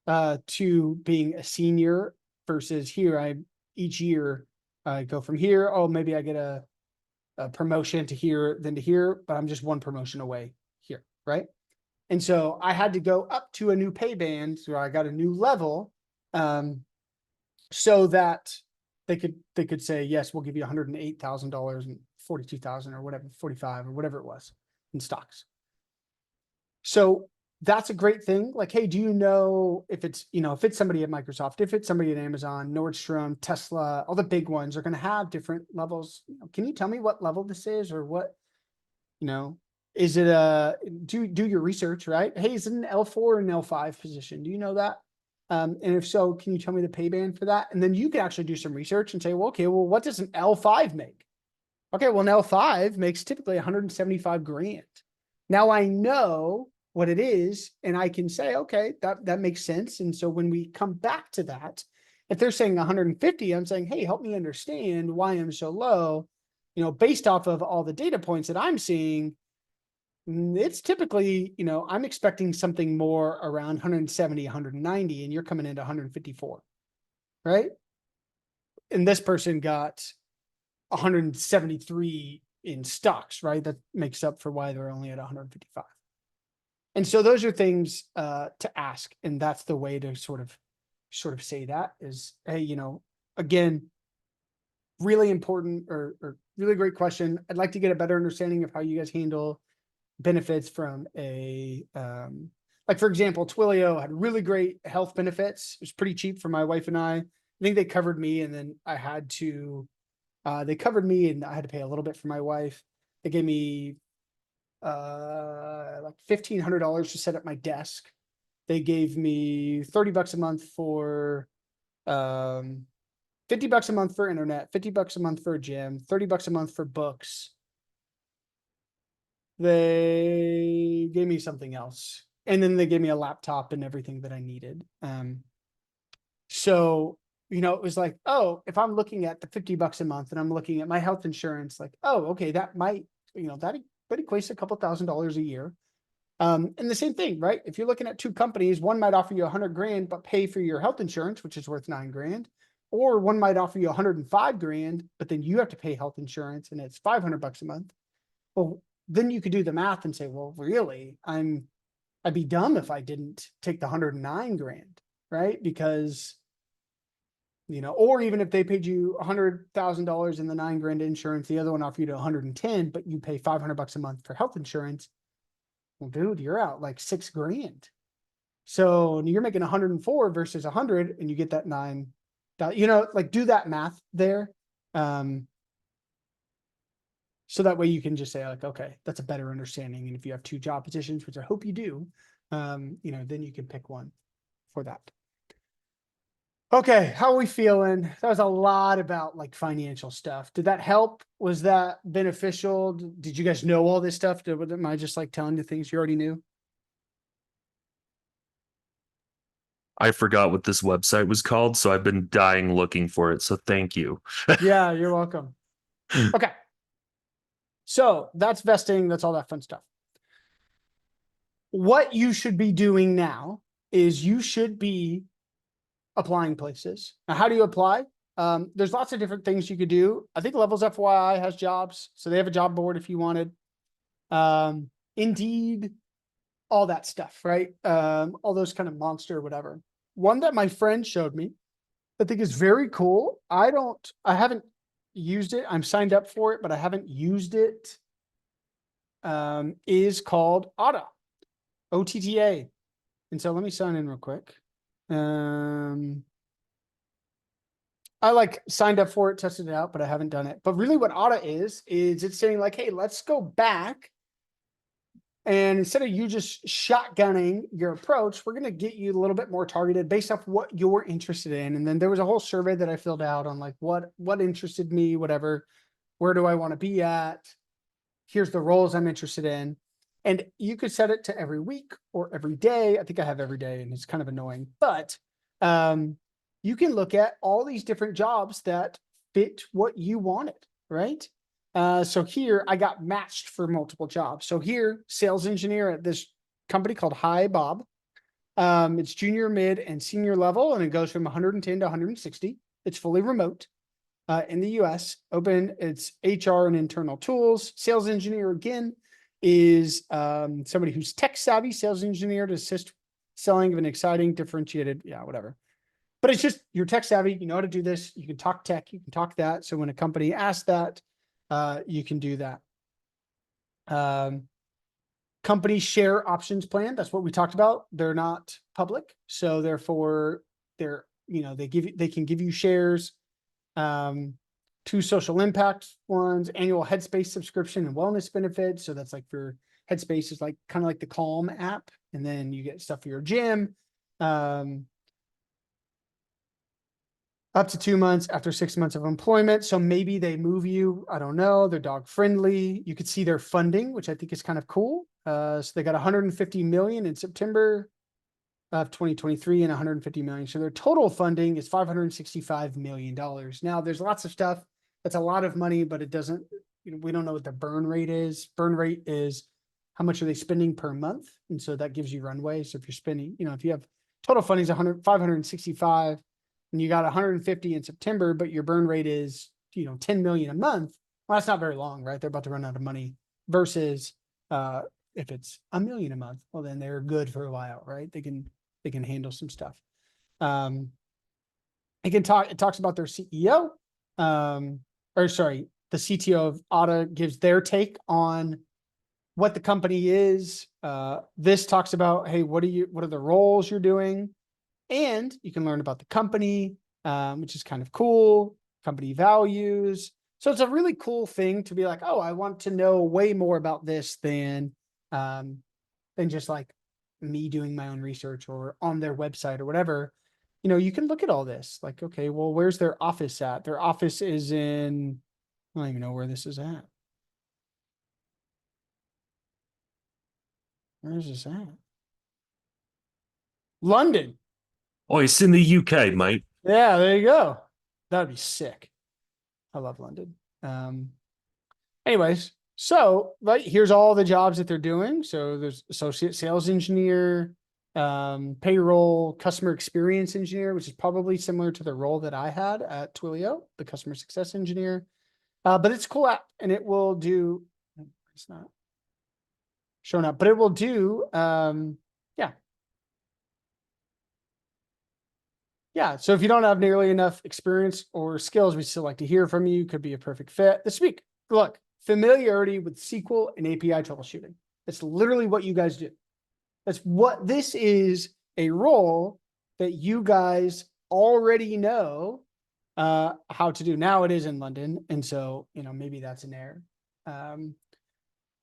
to being a senior versus here. Each year I go from here. Oh, maybe I get a promotion to here, then to here, but I'm just one promotion away here, right? And so I had to go up to a new pay band, so I got a new level, so that they could say, yes, we'll give you $108,000 and 42,000 or whatever, 45 or whatever it was in stocks. So that's a great thing. Like, hey, do you know if it's, if it's somebody at Microsoft, if it's somebody at Amazon, Nordstrom, Tesla, all the big ones are going to have different levels. Can you tell me what level this is, or what, is it do your research, right? Hey, is it an L4 or an L5 position? Do you know that? And if so, can you tell me the pay band for that? And then you can actually do some research and say, well, okay, well, what does an L5 make? Okay, well, an L5 makes typically 175 grand. Now I know what it is, and I can say, okay, that makes sense. And so when we come back to that, if they're saying 150, I'm saying, hey, help me understand why I'm so low, based off of all the data points that I'm seeing. It's typically, I'm expecting something more around 170, 190, and you're coming into 154, right? And this person got 173 in stocks, right? That makes up for why they're only at 155. And so those are things to ask. And that's the way to sort of say that is, hey, again, really important or really great question. I'd like to get a better understanding of how you guys handle benefits from like, for example, Twilio had really great health benefits. It was pretty cheap for my wife and I think they covered me, and then I had to, they covered me and I had to pay a little bit for my wife. They gave me like $1,500 to set up my desk. They gave me $30 a month for, $50 a month for internet, $50 a month for a gym, $30 a month for books. They gave me something else, and then they gave me a laptop and everything that I needed. So, it was like, oh, if I'm looking at the $50 a month and I'm looking at my health insurance, like, oh, okay, that might, that equates to a couple $1,000s a year. And the same thing, right? If you're looking at two companies, one might offer you 100 grand, but pay for your health insurance, which is worth 9 grand. Or one might offer you 105 grand, but then you have to pay health insurance and it's $500 a month. Well, then you could do the math and say, well, really, I'd be dumb if I didn't take the 109 grand, right? Because, or even if they paid you $100,000 in the 9 grand insurance, the other one offered you to 110, but you pay $500 a month for health insurance. Well, dude, you're out like 6 grand. So you're making 104 versus 100, and you get that 9, like do that math there. So that way you can just say like, okay, that's a better understanding. And if you have 2 job positions, which I hope you do, then you can pick one for that. Okay, how are we feeling? That was a lot about like financial stuff. Did that help? Was that beneficial? Did you guys know all this stuff? Am I just like telling you things you already knew? I forgot what this website was called, so I've been dying looking for it. So thank you. Yeah, you're welcome. Okay. So that's vesting. That's all that fun stuff. What you should be doing now is you should be applying places. Now, how do you apply? There's lots of different things you could do. I think Levels FYI has jobs, so they have a job board if you wanted. Indeed, all that stuff, right? All those kind of monster, whatever. One that my friend showed me, I think is very cool. I haven't used it. I'm signed up for it, but I haven't used it. Is called OTTA, OTTA. And so let me sign in real quick. I like signed up for it, tested it out, but I haven't done it. But really what Otta is it's saying like, hey, let's go back. And instead of you just shotgunning your approach, we're going to get you a little bit more targeted based off what you're interested in. And then there was a whole survey that I filled out on like what interested me, whatever, where do I want to be at? Here's the roles I'm interested in. And you could set it to every week or every day. I think I have every day and it's kind of annoying, but you can look at all these different jobs that fit what you wanted, right? So here I got matched for multiple jobs. So here, sales engineer at this company called Hi Bob. It's junior, mid, and senior level, and it goes from 110 to 160. It's fully remote in the US. Open, it's HR and internal tools. Sales engineer again is somebody who's tech savvy, sales engineer to assist selling of an exciting, differentiated, whatever. But it's just you're tech savvy, you know how to do this, you can talk tech, you can talk that. So when a company asks that, you can do that. Company share options plan. That's what we talked about. They're not public. So therefore they're, they can give you shares. 2 social impact ones, annual Headspace subscription and wellness benefits. So that's like for Headspace is like kind of like the Calm app. And then you get stuff for your gym. Up to 2 months after 6 months of employment. So maybe they move you. I don't know. They're dog friendly. You could see their funding, which I think is kind of cool. So they got 150 million in September of 2023 and 150 million. So their total funding is $565 million. Now there's lots of stuff. That's a lot of money, but it doesn't, we don't know what the burn rate is. Burn rate is how much are they spending per month? And so that gives you runway. So if you're spending, if you have total funding is 565 and you got 150 in September, but your burn rate is, 10 million a month. Well, that's not very long, right? They're about to run out of money versus, if it's $1 million a month, well, then they're good for a while, right? They can handle some stuff. It talks about their CEO, the CTO of Otta gives their take on what the company is. This talks about, hey, what are the roles you're doing? And you can learn about the company, which is kind of cool, company values. So it's a really cool thing to be like, oh, I want to know way more about this than just like me doing my own research or on their website or whatever. You can look at all this like, okay, well, where's their office at? Their office is in, I don't even know where this is at. Where is this at? London. Oh, it's in the UK, mate. Yeah, there you go. That'd be sick. I love London. Anyways, so here's all the jobs that they're doing. So there's associate sales engineer, payroll, customer experience engineer, which is probably similar to the role that I had at Twilio, the customer success engineer. But it's a cool app and it will do, it's not showing up, but it will do, Yeah, so if you don't have nearly enough experience or skills, we still like to hear from you. Could be a perfect fit. This week, look, familiarity with SQL and API troubleshooting. That's literally what you guys do. This is a role that you guys already know how to do. Now it is in London, and so maybe that's an error.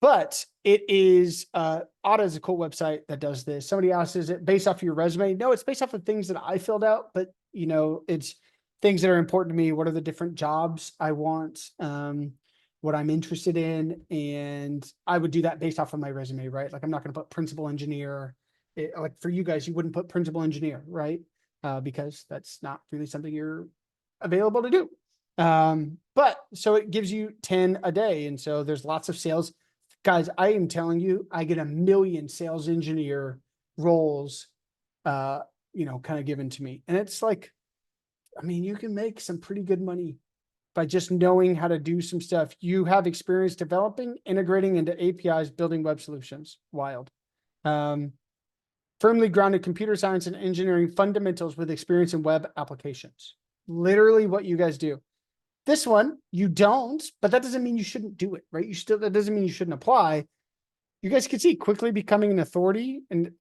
But it is Otta is a cool website that does this. Somebody asked, is it based off your resume? No, it's based off of things that I filled out, but it's things that are important to me. What are the different jobs I want? What I'm interested in. And I would do that based off of my resume, right? Like I'm not going to put principal engineer. Like for you guys, you wouldn't put principal engineer, right? Because that's not really something you're available to do. But so it gives you 10 a day. And so there's lots of sales. Guys, I am telling you, I get 1 million sales engineer roles, kind of given to me. And it's like, you can make some pretty good money by just knowing how to do some stuff. You have experience developing, integrating into APIs, building web solutions. Wild. Firmly grounded computer science and engineering fundamentals with experience in web applications. Literally what you guys do. This one, you don't, but that doesn't mean you shouldn't do it, right? That doesn't mean you shouldn't apply. You guys can see quickly becoming an authority in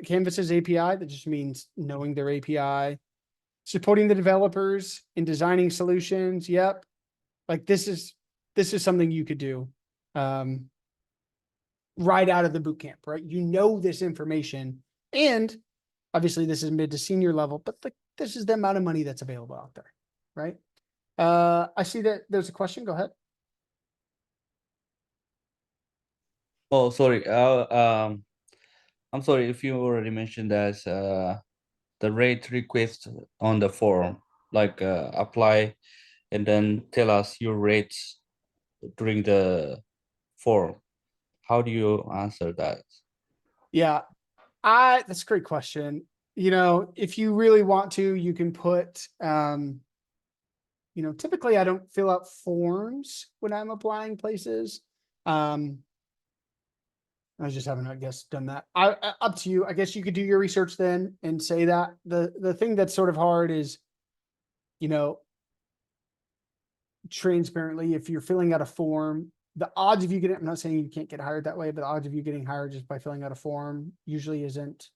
Canvas's API. That just means knowing their API. supporting the developers in designing solutions. Yep. Like this is something you could do. Right out of the boot camp, right? You know this information, and obviously this is mid to senior level, but this is the amount of money that's available out there, right? I see that there's a question. Go ahead. Oh, sorry. I'm sorry if you already mentioned that the rate request on the form, like apply and then tell us your rates during the form. How do you answer that? Yeah, that's a great question. You know, if you really want to, you can put, you know, typically I don't fill out forms when I'm applying places. I just haven't, I guess, done that. Up to you. I guess you could do your research then and say that. The thing that's sort of hard is, you know, transparently, if you're filling out a form, the odds of you getting, I'm not saying you can't get hired that way, but the odds of you getting hired just by filling out a form usually isn't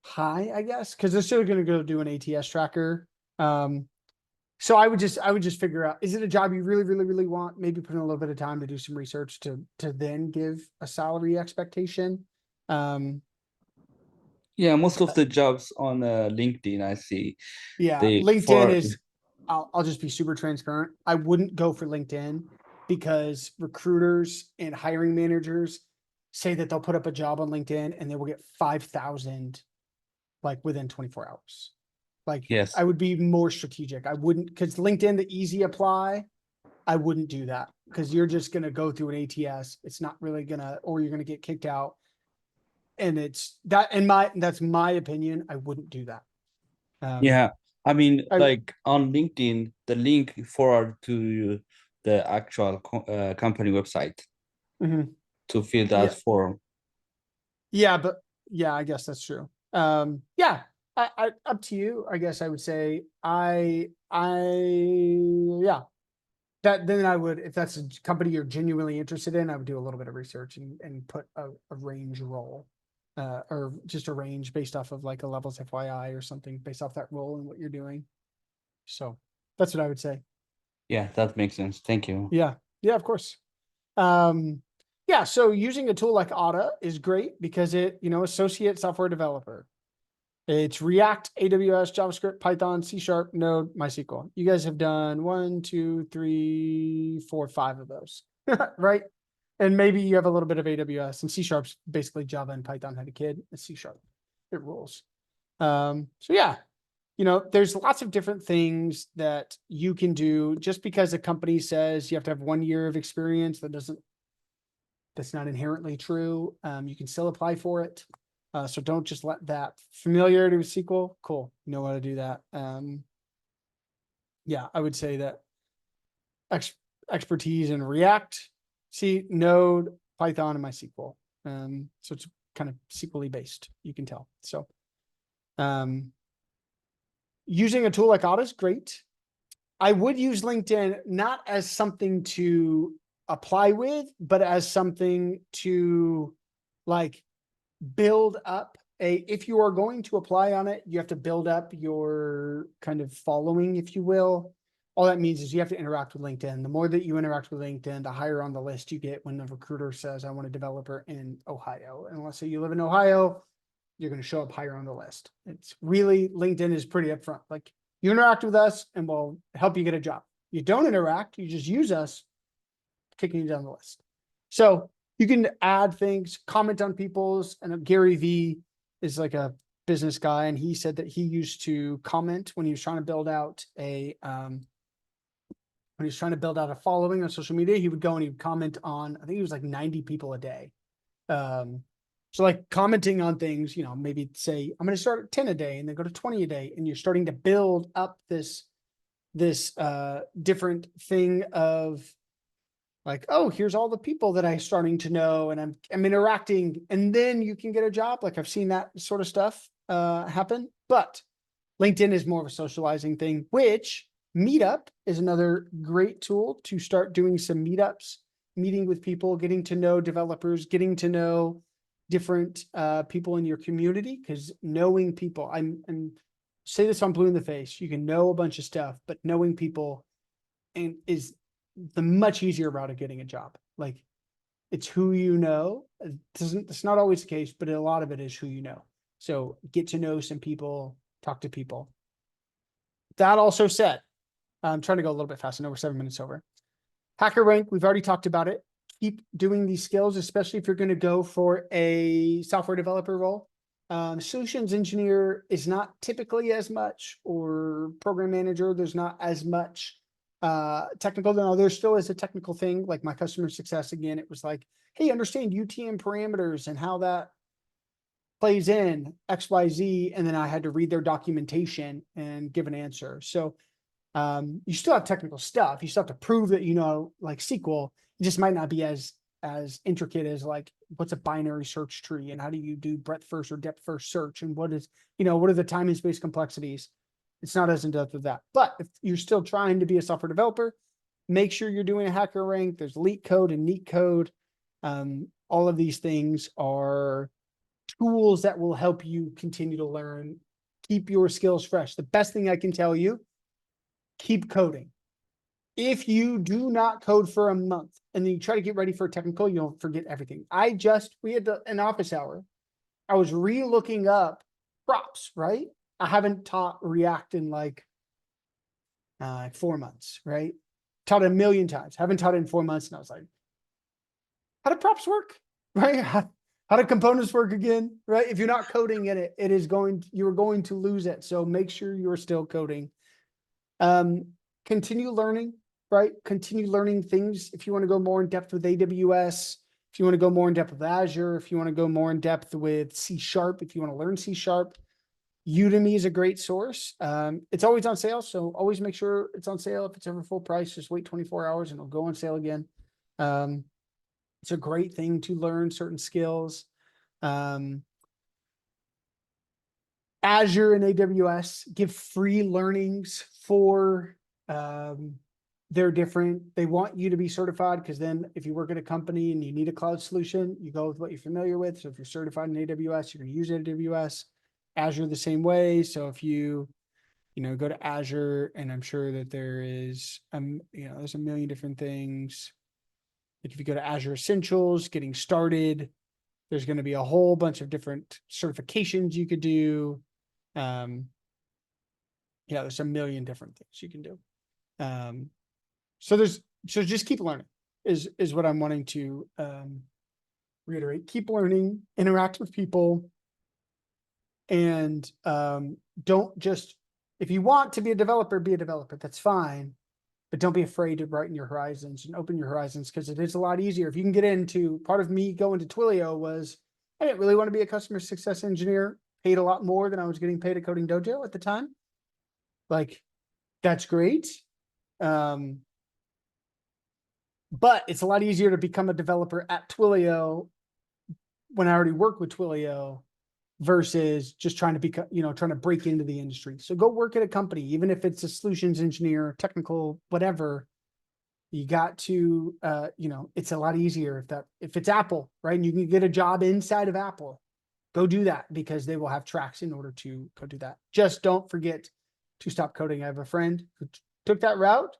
high, I guess, because they're still going to go do an ATS tracker. So I would just figure out, is it a job you really, really, really want? Maybe put in a little bit of time to do some research to then give a salary expectation. Yeah, most of the jobs on LinkedIn I see. Yeah, They LinkedIn for is, I'll just be super transparent. I wouldn't go for LinkedIn because recruiters and hiring managers say that they'll put up a job on LinkedIn and they will get 5,000 like within 24 hours. Like, Yes. I would be more strategic. I wouldn't, because LinkedIn, the easy apply, I wouldn't do that because you're just going to go through an ATS. It's not really gonna, or you're going to get kicked out. And it's that, that's my opinion. I wouldn't do that. Yeah, I mean, I- like on LinkedIn, the link forward to the actual company website Mhm. to fill that Yeah. form. Yeah, but yeah, I guess that's true. Yeah, I up to you. I guess I would say yeah. That then I would, if that's a company you're genuinely interested in, I would do a little bit of research and put a range role. Or just a range based off of like a levels FYI or something based off that role and what you're doing. So that's what I would say. Yeah, that makes sense. Thank you. Yeah. Yeah, of course. Yeah, so using a tool like Otta is great because it, you know, associate software developer. It's React, AWS, JavaScript, Python, C#, Node, MySQL. You guys have done 1, 2, 3, 4, 5 of those, right? And maybe you have a little bit of AWS, and C#'s basically Java and Python had a kid. It's C#. It rules. So yeah, you know, there's lots of different things that you can do. Just because a company says you have to have 1 year of experience, that's not inherently true. You can still apply for it. So don't just let that familiarity with SQL. Cool. You know how to do that. Yeah, I would say that expertise in React, Node, Python, and MySQL. So it's kind of SQL-y based, you can tell. So using a tool like Otta is great. I would use LinkedIn not as something to apply with, but as something to like build up if you are going to apply on it, you have to build up your kind of following, if you will. All that means is you have to interact with LinkedIn. The more that you interact with LinkedIn, the higher on the list you get when the recruiter says, I want a developer in Ohio. And let's say you live in Ohio, you're going to show up higher on the list. It's really, LinkedIn is pretty upfront. Like, you interact with us and we'll help you get a job. You don't interact, you just use us, kicking you down the list. So you can add things, comment on people's, and Gary Vee is like a business guy, and he said that he used to comment when he was trying to build out a following on social media. He would go and he would comment on, I think he was like 90 people a day. So like commenting on things, you know, maybe say, I'm going to start at 10 a day and then go to 20 a day. And you're starting to build up this different thing of like, oh, here's all the people that I'm starting to know and I'm interacting, and then you can get a job. Like, I've seen that sort of stuff happen, but LinkedIn is more of a socializing thing, which Meetup is another great tool to start doing some meetups, meeting with people, getting to know developers, getting to know different people in your community, because knowing people, I'm say this on Blue in the Face. You can know a bunch of stuff, but knowing people and is the much easier route of getting a job. Like it's who you know. It's not always the case, but a lot of it is who you know. So get to know some people, talk to people. That also said, I'm trying to go a little bit fast. I know we're 7 minutes over. Hacker rank, we've already talked about it. Keep doing these skills, especially if you're going to go for a software developer role. Solutions engineer is not typically as much, or program manager, there's not as much technical. No, there still is a technical thing. Like my customer success, again, it was like, hey, understand UTM parameters and how that plays in XYZ. And then I had to read their documentation and give an answer. So you still have technical stuff. You still have to prove that you know, like SQL. It just might not be as intricate as like what's a binary search tree and how do you do breadth first or depth first search and what is, you know, what are the time and space complexities. It's not as in depth of that. But if you're still trying to be a software developer, make sure you're doing a hacker rank. There's leak code and neat code. All of these things are tools that will help you continue to learn, keep your skills fresh. The best thing I can tell you, keep coding. If you do not code for a month and then you try to get ready for a technical, you'll forget everything. We had an office hour. I was re-looking up props, right? I haven't taught React in like 4 months, right? Taught it a million times. Haven't taught it in 4 months. And I was like, how do props work? Right? How do components work again? Right? If you're not coding in it, you're going to lose it. So make sure you're still coding. Continue learning, right? Continue learning things. If you want to go more in depth with AWS, if you want to go more in depth with Azure, if you want to go more in depth with C#, if you want to learn C#, Udemy is a great source. It's always on sale. So always make sure it's on sale. If it's ever full price, just wait 24 hours and it'll go on sale again. It's a great thing to learn certain skills. Azure and AWS give free learnings for, they're different. They want you to be certified because then if you work at a company and you need a cloud solution, you go with what you're familiar with. So if you're certified in AWS, you're going to use AWS. Azure the same way. So if you go to Azure, and I'm sure that there is, there's a million different things. Like if you go to Azure Essentials, getting started, there's going to be a whole bunch of different certifications you could do. There's a million different things you can do. So just keep learning is what I'm wanting to reiterate. Keep learning, interact with people, and don't just, if you want to be a developer, be a developer. That's fine. But don't be afraid to brighten your horizons and open your horizons, because it is a lot easier. If you can get into, part of me going to Twilio was, I didn't really want to be a customer success engineer, paid a lot more than I was getting paid at Coding Dojo at the time. Like, that's great. But it's a lot easier to become a developer at Twilio when I already work with Twilio versus just trying to become, trying to break into the industry. So go work at a company, even if it's a solutions engineer, technical, whatever. You got to, it's a lot easier if it's Apple, right? And you can get a job inside of Apple, go do that, because they will have tracks in order to go do that. Just don't forget to stop coding. I have a friend who took that route.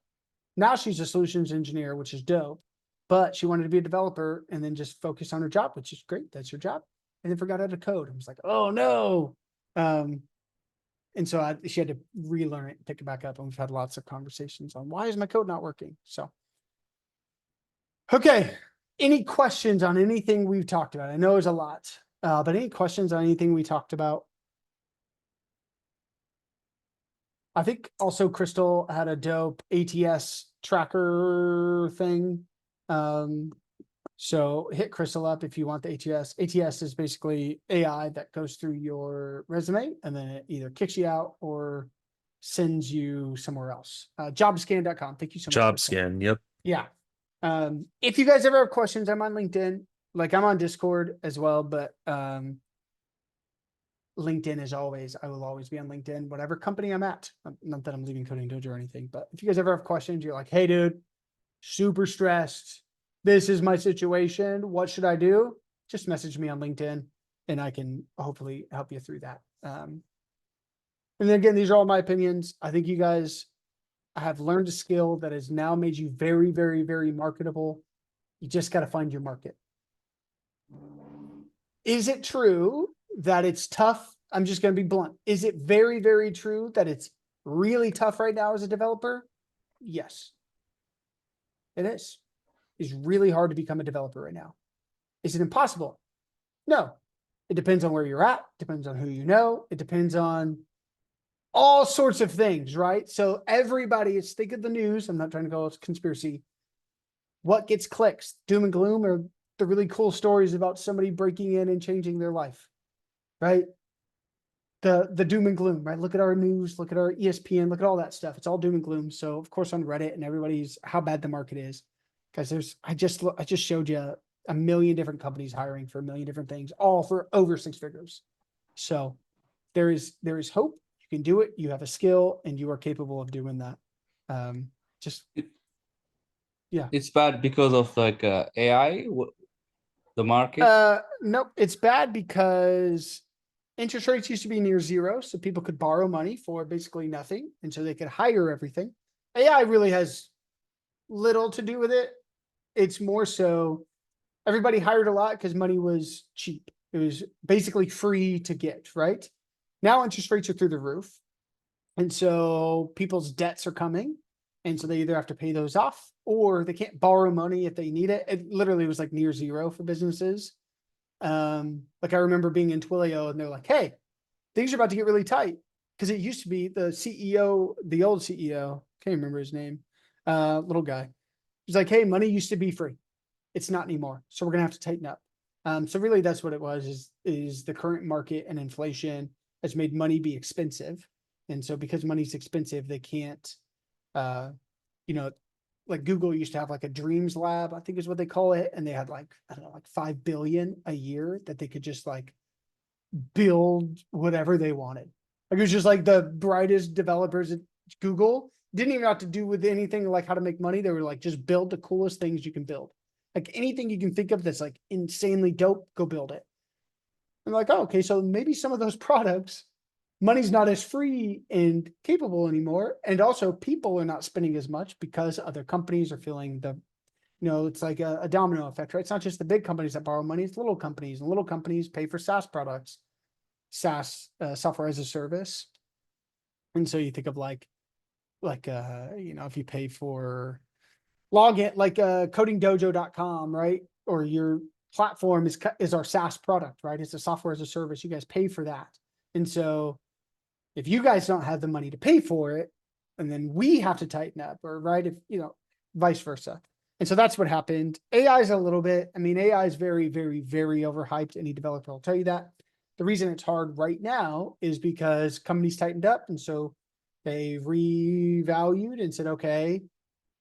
Now she's a solutions engineer, which is dope, but she wanted to be a developer and then just focus on her job, which is great. That's your job. And then forgot how to code. I was like, oh no. And so she had to relearn it, pick it back up. And we've had lots of conversations on why is my code not working? So, okay. Any questions on anything we've talked about? I know there's a lot, but any questions on anything we talked about? I think also Crystal had a dope ATS tracker thing. So hit Crystal up if you want the ATS. ATS is basically AI that goes through your resume and then it either kicks you out or sends you somewhere else. Jobscan.com. Thank you so much. JobScan. Yep. Yeah. If you guys ever have questions, I'm on LinkedIn. Like I'm on Discord as well, but LinkedIn is always, I will always be on LinkedIn, whatever company I'm at. Not that I'm leaving Coding Dojo or anything, but if you guys ever have questions, you're like, hey dude, super stressed. This is my situation. What should I do? Just message me on LinkedIn and I can hopefully help you through that. And then again, these are all my opinions. I think you guys have learned a skill that has now made you very, very, very marketable. You just got to find your market. Is it true that it's tough? I'm just going to be blunt. Is it very, very true that it's really tough right now as a developer? Yes. It is. It's really hard to become a developer right now. Is it impossible? No. It depends on where you're at, depends on who you know, it depends on all sorts of things, right? So everybody is, think of the news. I'm not trying to go conspiracy. What gets clicks? Doom and gloom, or the really cool stories about somebody breaking in and changing their life, right? The doom and gloom, right? Look at our news, look at our ESPN, look at all that stuff. It's all doom and gloom. So of course on Reddit and everybody's how bad the market is. Guys, I just showed you a million different companies hiring for a million different things, all for over 6 figures. So there is hope. You can do it. You have a skill and you are capable of doing that. It's bad because of like AI, the market. Nope, it's bad because interest rates used to be near zero, so people could borrow money for basically nothing, and so they could hire everything. AI really has little to do with it. It's more so everybody hired a lot because money was cheap. It was basically free to get, right? Now interest rates are through the roof. And so people's debts are coming. And so they either have to pay those off or they can't borrow money if they need it. It literally was like near zero for businesses. Like I remember being in Twilio and they're like, hey, things are about to get really tight. Because it used to be the CEO, the old CEO, can't remember his name, little guy. He's like, hey, money used to be free. It's not anymore. So we're gonna have to tighten up. So really that's what it was, is the current market and inflation has made money be expensive. And so because money's expensive, they can't, you know, like Google used to have like a dreams lab, I think is what they call it. And they had like, I don't know, like 5 billion a year that they could just like build whatever they wanted. Like it was just like the brightest developers at Google didn't even have to do with anything like how to make money. They were like, just build the coolest things you can build. Like anything you can think of that's like insanely dope, go build it. I'm like, oh, okay, so maybe some of those products, money's not as free and capable anymore. And also people are not spending as much because other companies are feeling the, you know, it's like a domino effect, right? It's not just the big companies that borrow money, it's little companies, and little companies pay for SaaS products, SaaS, software as a service. And so you think of like, you know, if you pay for login, like codingdojo.com, right? Or your platform is our SaaS product, right? It's a software as a service. You guys pay for that. And so if you guys don't have the money to pay for it, and then we have to tighten up, or right, if you know, vice versa. And so that's what happened. AI is a little bit, I mean, AI is very, very, very overhyped. Any developer will tell you that. The reason it's hard right now is because companies tightened up. And so they revalued and said, okay,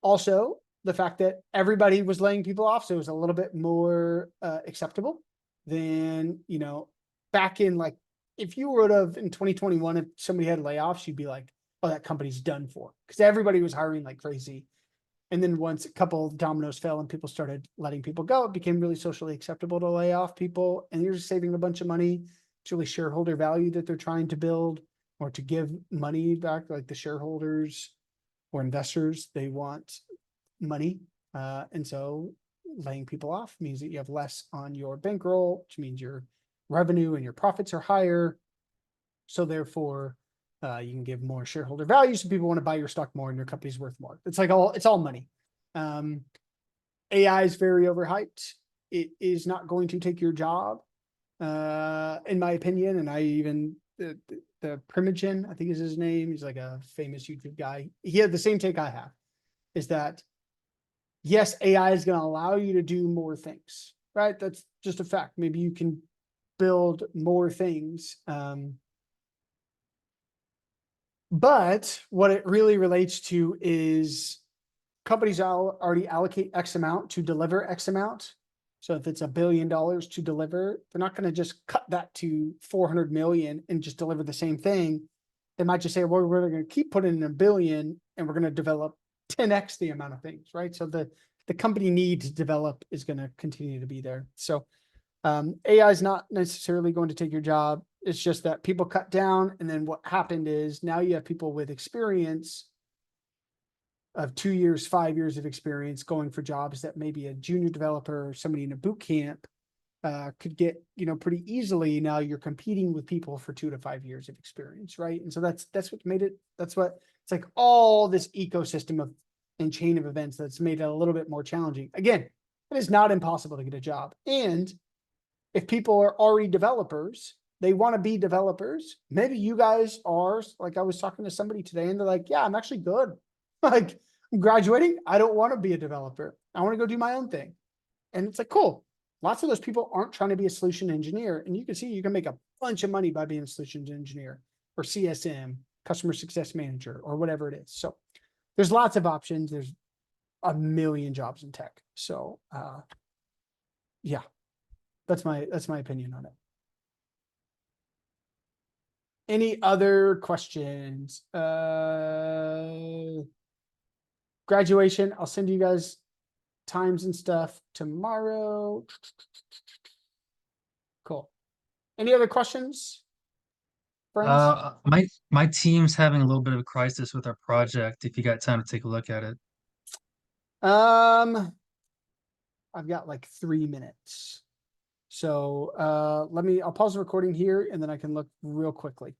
also the fact that everybody was laying people off. So it was a little bit more acceptable than, you know, back in like, if you would have in 2021, if somebody had layoffs, you'd be like, oh, that company's done for, because everybody was hiring like crazy. And then once a couple of dominoes fell and people started letting people go, it became really socially acceptable to lay off people. And you're just saving a bunch of money. It's really shareholder value that they're trying to build, or to give money back, like the shareholders or investors, they want money. And so laying people off means that you have less on your bankroll, which means your revenue and your profits are higher. So therefore, you can give more shareholder value. So people want to buy your stock more and your company's worth more. It's like it's all money. AI is very overhyped. It is not going to take your job, in my opinion. And I even, the Primogen, I think is his name. He's like a famous YouTube guy. He had the same take I have, is that yes, AI is going to allow you to do more things, right? That's just a fact. Maybe you can build more things. But what it really relates to is companies already allocate X amount to deliver X amount. So if it's $1 billion to deliver, they're not going to just cut that to 400 million and just deliver the same thing. They might just say, well, we're going to keep putting in $1 billion and we're going to develop 10x the amount of things, right? So the company need to develop is going to continue to be there. So AI is not necessarily going to take your job. It's just that people cut down, and then what happened is now you have people with experience of 2 years, 5 years of experience going for jobs that maybe a junior developer or somebody in a boot camp could get, pretty easily. Now you're competing with people for 2 to 5 years of experience, right? And so that's what made it. That's what it's like. All this ecosystem of and chain of events that's made it a little bit more challenging. Again, it is not impossible to get a job, and if people are already developers, they want to be developers. Maybe you guys are, like I was talking to somebody today and they're like, yeah, I'm actually good. Like, I'm graduating. I don't want to be a developer. I want to go do my own thing. And it's like, cool. Lots of those people aren't trying to be a solution engineer. And you can see you can make a bunch of money by being a solutions engineer or CSM, customer success manager, or whatever it is. So there's lots of options. There's a million jobs in tech. So yeah, that's my opinion on it. Any other questions? Graduation, I'll send you guys times and stuff tomorrow. Cool. Any other questions? Friends? My team's having a little bit of a crisis with our project. If you got time to take a look at it. I've got like 3 minutes. So I'll pause the recording here and then I can look real quickly.